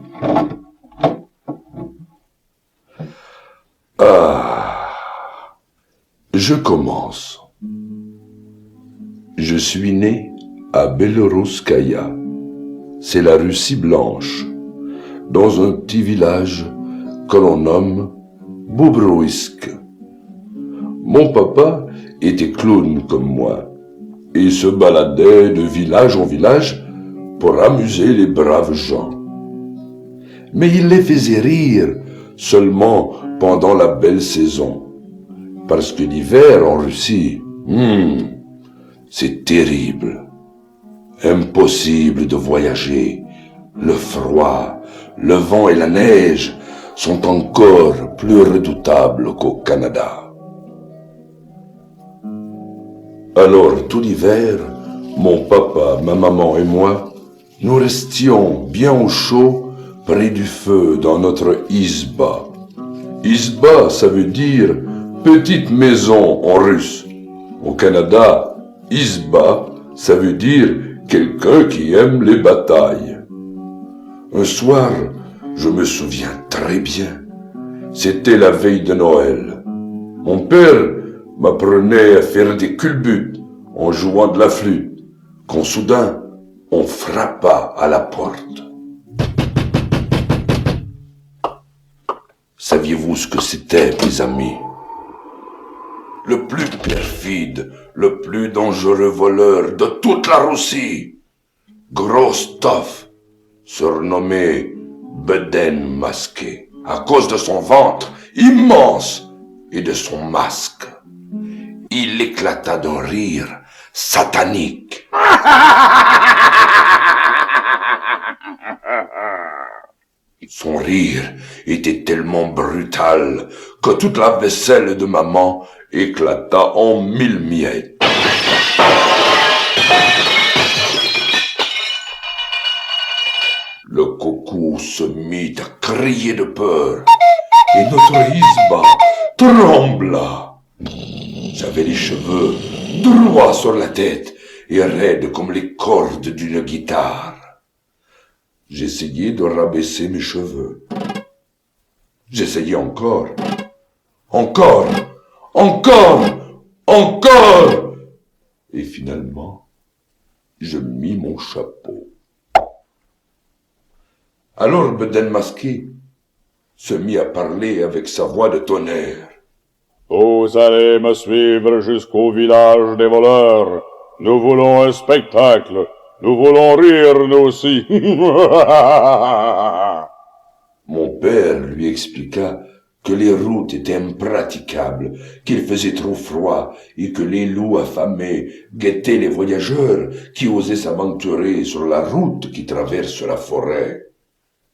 Je commence. Je suis né à Belorouskaya, c'est la Russie blanche, dans un petit village que l'on nomme Bobroïsk. Mon papa était clown comme moi et se baladait de village en village pour amuser les braves gens. Mais il les faisait rire seulement pendant la belle saison, parce que l'hiver en Russie, c'est terrible. Impossible de voyager. Le froid, le vent et la neige sont encore plus redoutables qu'au Canada. Alors tout l'hiver, mon papa, ma maman et moi, nous restions bien au chaud près du feu dans notre izba. Izba, ça veut dire petite maison en russe. Au Canada, izba, ça veut dire quelqu'un qui aime les batailles. Un soir, je me souviens très bien, c'était la veille de Noël. Mon père m'apprenait à faire des culbutes en jouant de la flûte, quand soudain, on frappa à la porte. Saviez-vous ce que c'était, mes amis? Le plus perfide, le plus dangereux voleur de toute la Russie, Gros Toff, surnommé Bedaine Masqué, à cause de son ventre immense et de son masque. Il éclata d'un rire satanique. Son rire était tellement brutal que toute la vaisselle de maman éclata en 1000 miettes. Le coucou se mit à crier de peur et notre Isba trembla. J'avais les cheveux droits sur la tête et raides comme les cordes d'une guitare. J'essayais de rabaisser mes cheveux. J'essayais encore. Encore. Et finalement, je mis mon chapeau. Alors Bedaine Masqué se mit à parler avec sa voix de tonnerre.
Vous allez me suivre jusqu'au village des voleurs. Nous voulons un spectacle. Nous voulons rire, nous aussi.
Mon père lui expliqua que les routes étaient impraticables, qu'il faisait trop froid et que les loups affamés guettaient les voyageurs qui osaient s'aventurer sur la route qui traverse la forêt.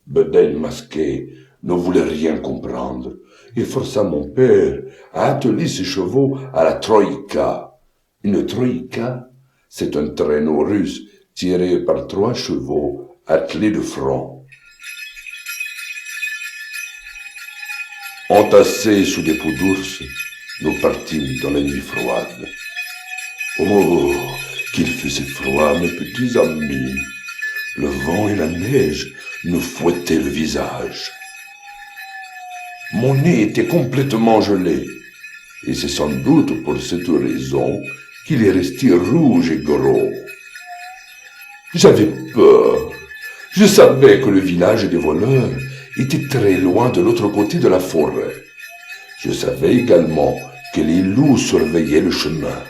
Bedaine Masqué ne voulait rien comprendre et força mon père à atteler ses chevaux à la troïka. Une troïka, c'est un traîneau russe tiré par 3 chevaux attelés de front. Entassés sous des peaux d'ours, nous partîmes dans la nuit froide. Oh, qu'il faisait froid, mes petits amis. Le vent et la neige nous fouettaient le visage. Mon nez était complètement gelé, et c'est sans doute pour cette raison qu'il est resté rouge et gros. J'avais peur. Je savais que le village des voleurs était très loin de l'autre côté de la forêt. Je savais également que les loups surveillaient le chemin.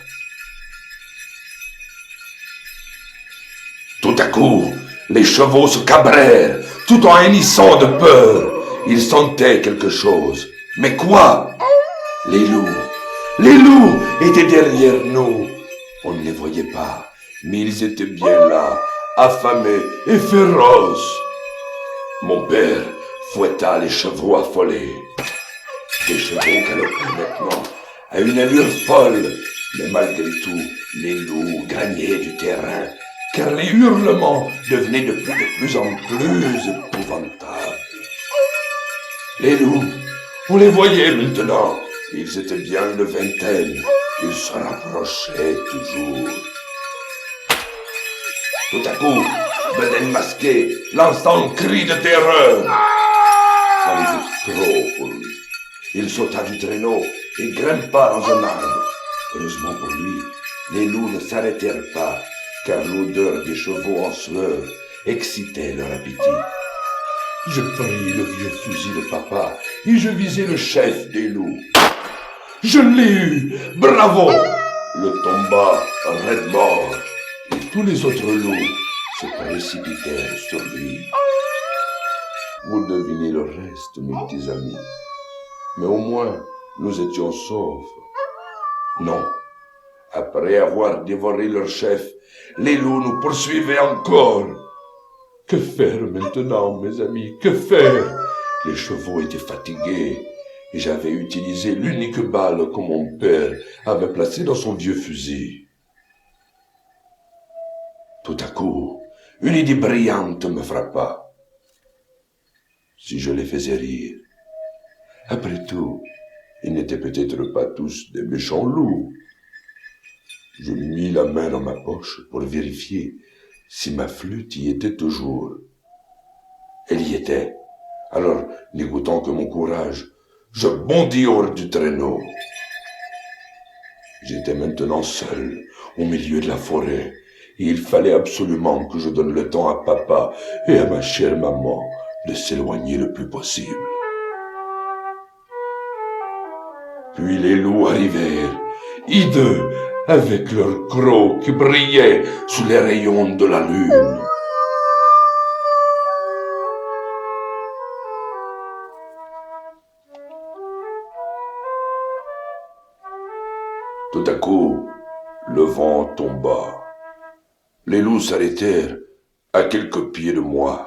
Tout à coup, les chevaux se cabrèrent, tout en hennissant de peur. Ils sentaient quelque chose. Mais quoi? Les loups étaient derrière nous. On ne les voyait pas, mais ils étaient bien là, affamés et féroces. Mon père fouetta les chevaux affolés. Les chevaux galopaient maintenant à une allure folle, mais malgré tout, les loups gagnaient du terrain, car les hurlements devenaient de plus en plus épouvantables. Les loups, on les voyait maintenant. Ils étaient bien une vingtaine. Ils se rapprochaient toujours. Tout à coup, Bedaine Masqué lança un cri de terreur. Ça était trop pour lui. Il sauta du traîneau et grimpa dans un arbre. Heureusement pour lui, les loups ne s'arrêtèrent pas, car l'odeur des chevaux en sueur excitait leur appétit. Je pris le vieux fusil de papa et je visai le chef des loups. Je l'ai eu! Bravo! Le tomba raide mort et tous les autres loups se précipitèrent sur lui. Vous devinez le reste, mes petits amis. Mais au moins, nous étions saufs. Non. Après avoir dévoré leur chef, les loups nous poursuivaient encore. Que faire maintenant, mes amis? Que faire? Les chevaux étaient fatigués et j'avais utilisé l'unique balle que mon père avait placée dans son vieux fusil. Tout à coup, une idée brillante me frappa. Si je les faisais rire. Après tout, ils n'étaient peut-être pas tous des méchants loups. Je mis la main dans ma poche pour vérifier si ma flûte y était toujours. Elle y était. Alors, n'écoutant que mon courage, je bondis hors du traîneau. J'étais maintenant seul, au milieu de la forêt, et il fallait absolument que je donne le temps à papa et à ma chère maman de s'éloigner le plus possible. Puis les loups arrivèrent, hideux, avec leurs crocs qui brillaient sous les rayons de la lune. Tout à coup, le vent tomba. Les loups s'arrêtèrent à quelques pieds de moi.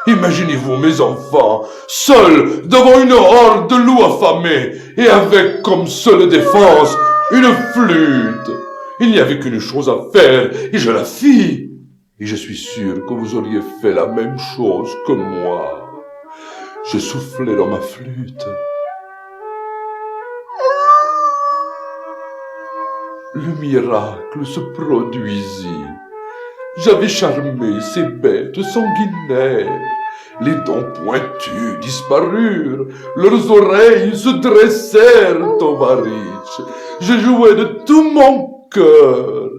Imaginez-vous, mes enfants, seuls devant une horde de loups affamés et avec comme seule défense une flûte. Il n'y avait qu'une chose à faire et je la fis. Et je suis sûr que vous auriez fait la même chose que moi. Je soufflais dans ma flûte. Le miracle se produisit. J'avais charmé ces bêtes sanguinaires. Les dents pointues disparurent, leurs oreilles se dressèrent en varices. Je jouais de tout mon cœur.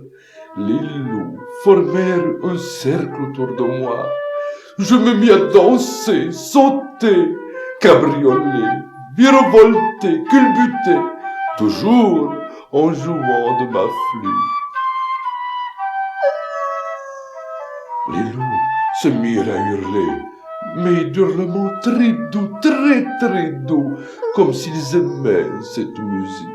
Les loups formèrent un cercle autour de moi. Je me mis à danser, sauter, cabrioler, virevolter, culbuter, toujours en jouant de ma flûte. Les loups se mirent à hurler, mais d'hurlements très doux, très doux, comme s'ils aimaient cette musique.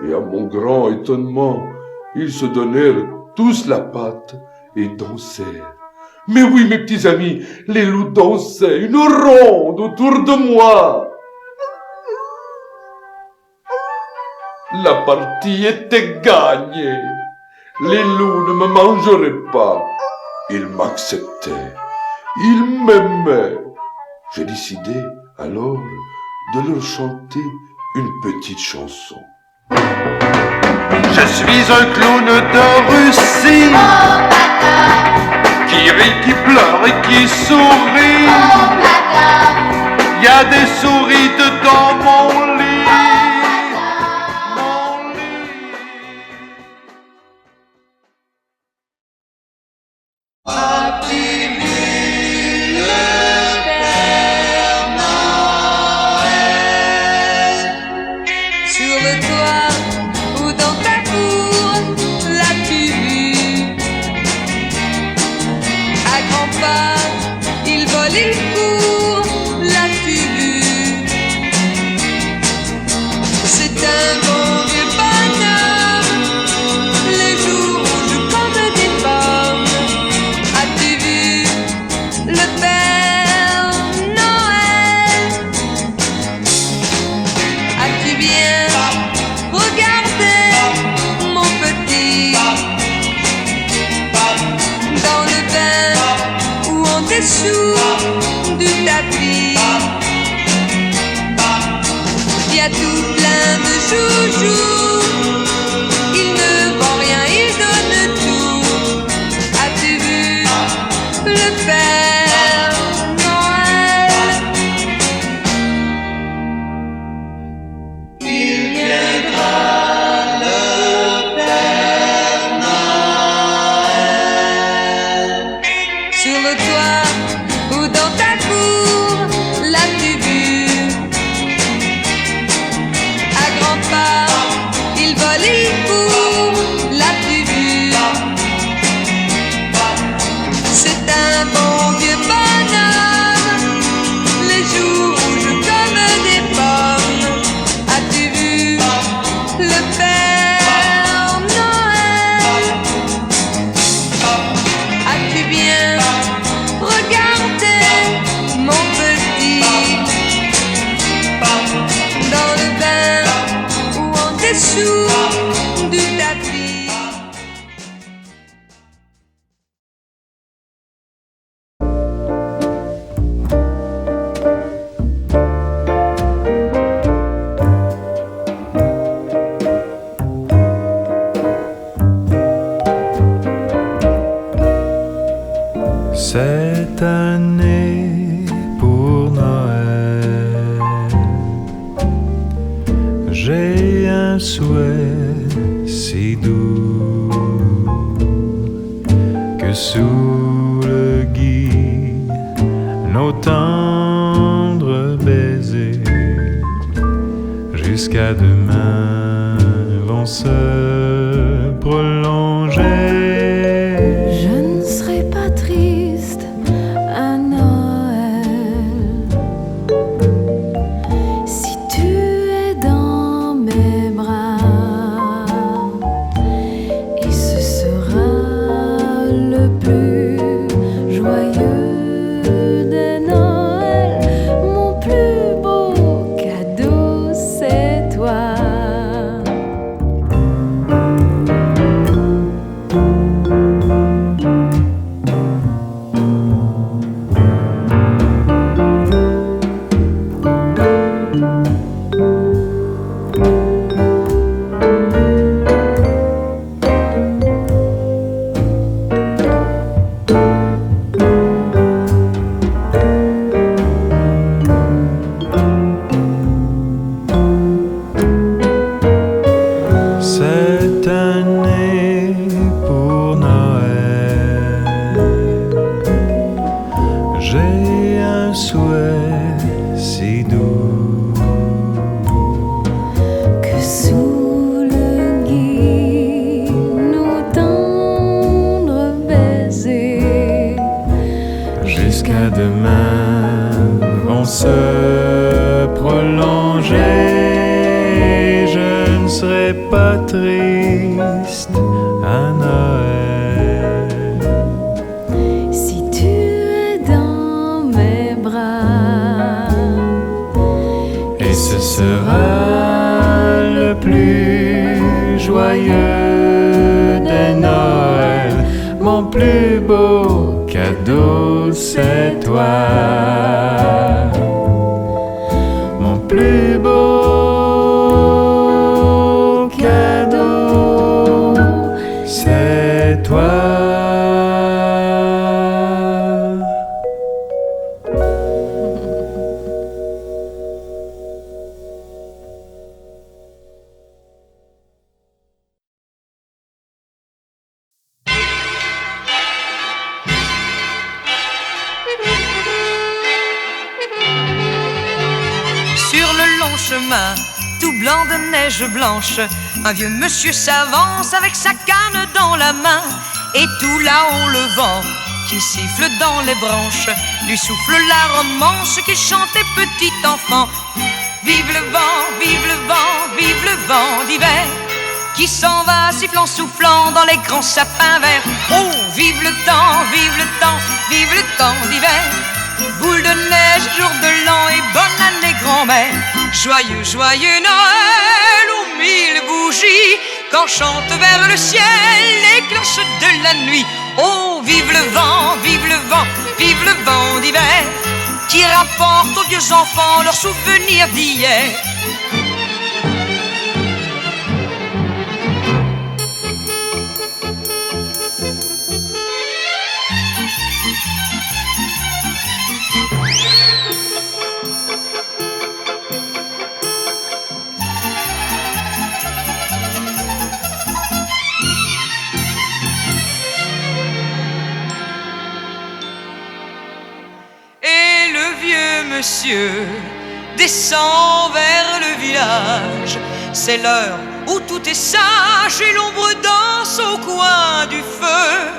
Et à mon grand étonnement, ils se donnèrent tous la patte et dansèrent. Mais oui, mes petits amis, les loups dansaient une ronde autour de moi. La partie était gagnée. Les loups ne me mangeraient pas. Ils m'acceptaient. Ils m'aimaient. J'ai décidé alors de leur chanter une petite chanson.
Je suis un clown de Russie qui rit, qui pleure et qui sourit. Il y a des souris dedans mon lit.
Cette année pour Noël, j'ai un souhait si doux que sous le gui nos tendres baisers jusqu'à demain vont se prolonger.
Je ne serai pas triste à Noël si tu es dans mes bras, et ce sera le plus joyeux des Noëls. Mon plus beau cadeau, c'est toi.
Cette année pour Noël, j'ai un souhait si doux
Que sous le gui nos tendres baisers
jusqu'à demain vont se prolonger. Je ne serai pas triste à Noël
si tu es dans mes bras,
et ce sera le plus joyeux des Noëls. Mon plus beau cadeau, c'est toi. Mon plus beau cadeau, c'est toi.
Sur le long chemin, tout blanc de neige blanche, un vieux monsieur s'avance avec sa canne dans la main. Et tout là-haut le vent qui siffle dans les branches lui souffle la romance qu'il chantait petit enfant. Vive le vent, vive le vent, vive le vent d'hiver qui s'en va sifflant, soufflant dans les grands sapins verts. Oh, vive le temps, vive le temps, vive le temps d'hiver. Boule de neige, jour de l'an et bonne année grand-mère. Joyeux, joyeux Noël aux mille bougies quand chantent vers le ciel les cloches de la nuit. Oh, vive le vent, vive le vent, vive le vent d'hiver qui rapporte aux vieux enfants leurs souvenirs d'hier. Monsieur descend vers le village. C'est l'heure où tout est sage et l'ombre danse au coin du feu.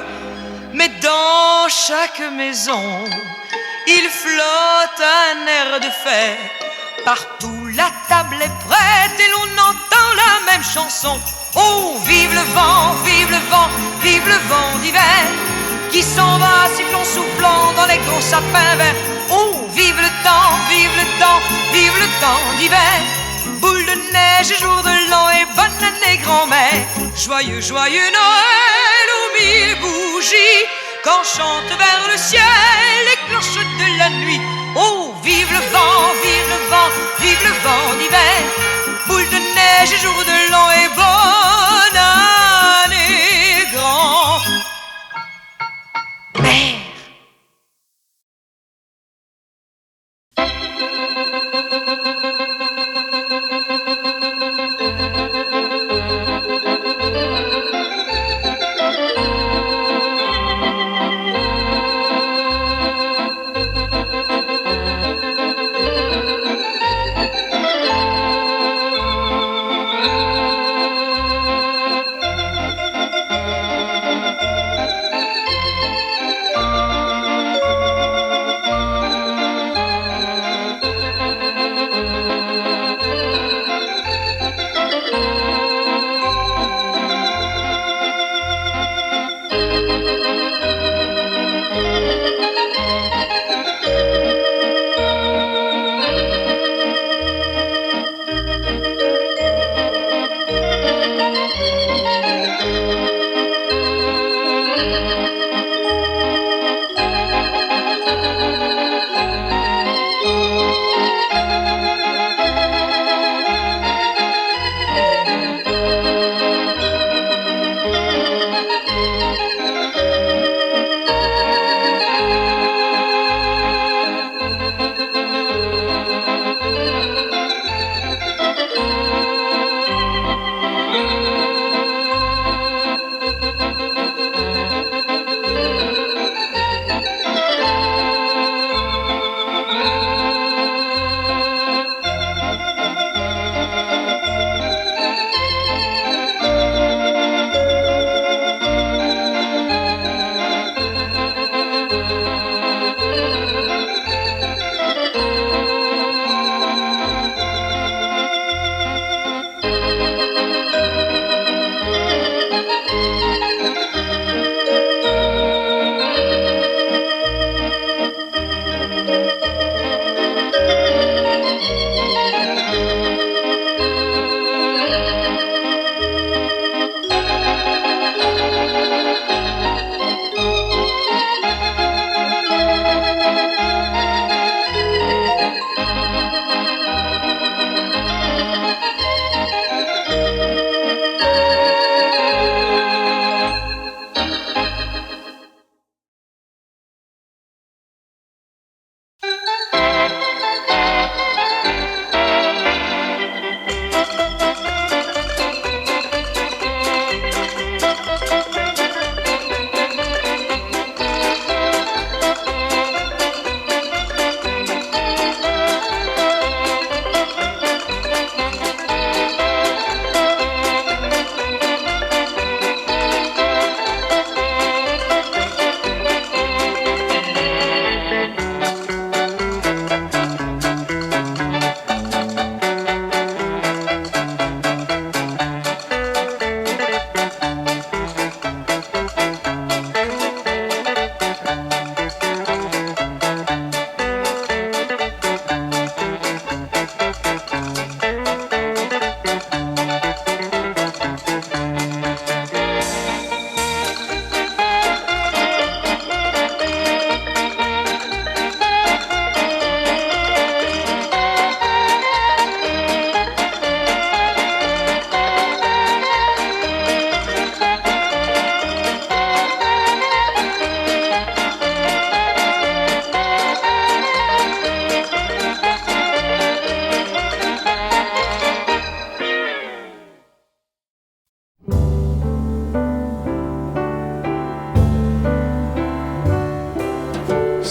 Mais dans chaque maison, il flotte un air de fête. Partout la table est prête et l'on entend la même chanson. Oh, vive le vent, vive le vent, vive le vent d'hiver qui s'en va sifflant, soufflant dans les gros sapins verts. Oh, vive le temps, vive le temps, vive le temps d'hiver. Boule de neige et jour de l'an et bonne année grand-mère. Joyeux, joyeux Noël aux mille bougies quand chantent vers le ciel les cloches de la nuit. Oh, vive le vent, vive le vent, vive le vent d'hiver. Boule de neige et jour de l'an et bonne année grand-mère.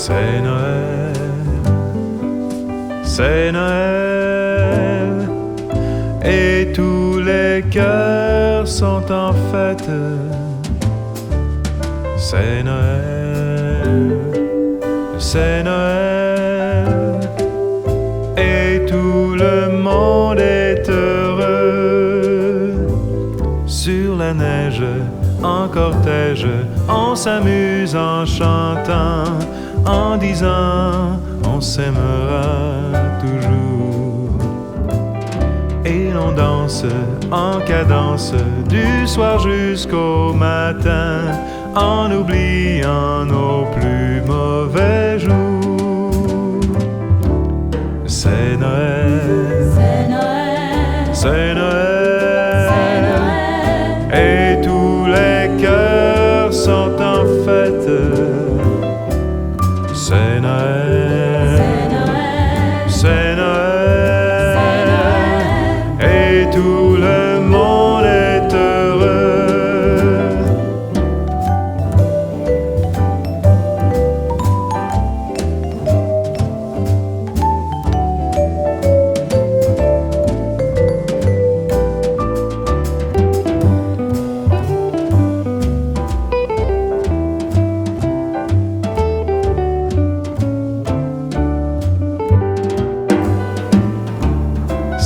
C'est Noël, et tous les cœurs sont en fête. C'est Noël, et tout le monde est heureux. Sur la neige, en cortège, on s'amuse en chantant, en disant on s'aimera toujours. Et l'on danse en cadence du soir jusqu'au matin, en oubliant nos plus mauvais jours. C'est Noël, c'est Noël, et tous les cœurs sont en fête. C'est Noël, c'est Noël, et tout le monde est heureux.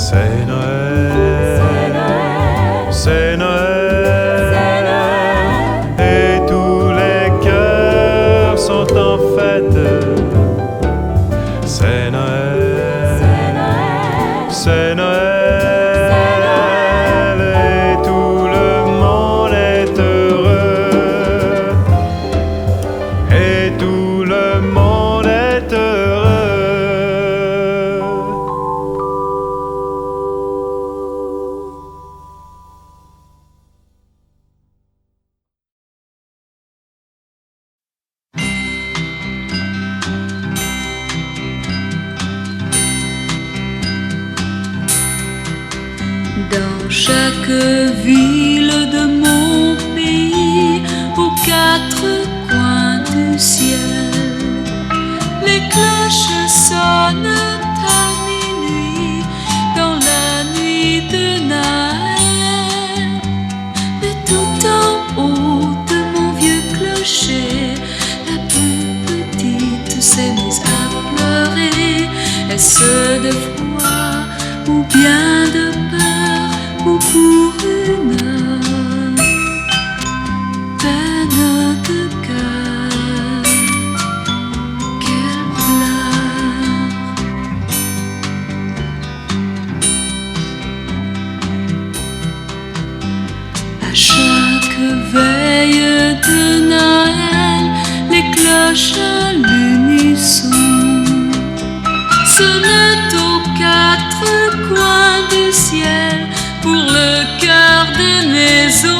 C'est Noël, c'est Noël, et tous les cœurs sont en fête. C'est Noël, c'est Noël, et tout le monde est heureux, et tout le monde est heureux.
Dans chaque ville de mon pays, aux quatre coins du ciel, les cloches sonnent à minuit dans la nuit de Noël. Mais tout en haut de mon vieux clocher, la plus petite s'est mise à pleurer. Est-ce de froid ou bien de peur, ou pour une peine de cœur qu'elle pleure? À chaque veille de Noël, les cloches à l'unisson sonnent aux quatre coins du ciel pour le cœur des maisons.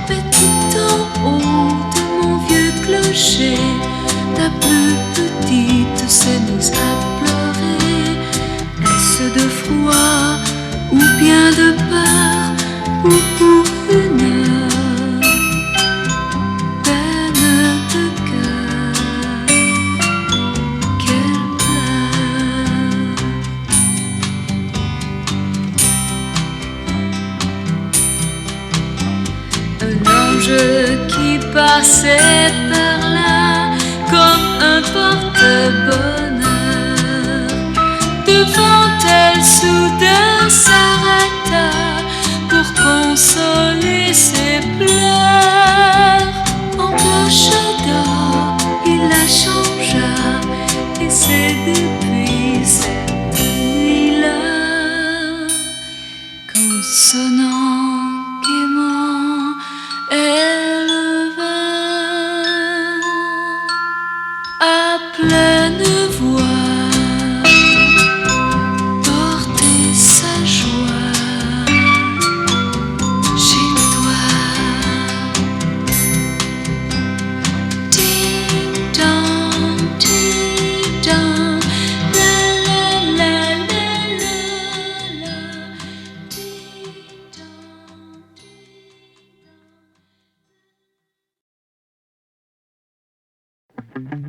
Mais tout en haut de mon vieux clocher, la plus petite s'est mise à pleurer. Est-ce de froid ou bien de peur, ou pour une peine de cœur qu'elle pleure? Un ange qui passait par là comme un porte-bonheur, devant elle soudain s'arrêta pour consoler ses pleurs. En cloche d'or, il la changea, et c'est depuis cette nuit-là qu'en sonnant gaiement, elle vint à pleine voix porter sa joie chez toi. Ding dong, la la la la la la, ding dong.
Thank you.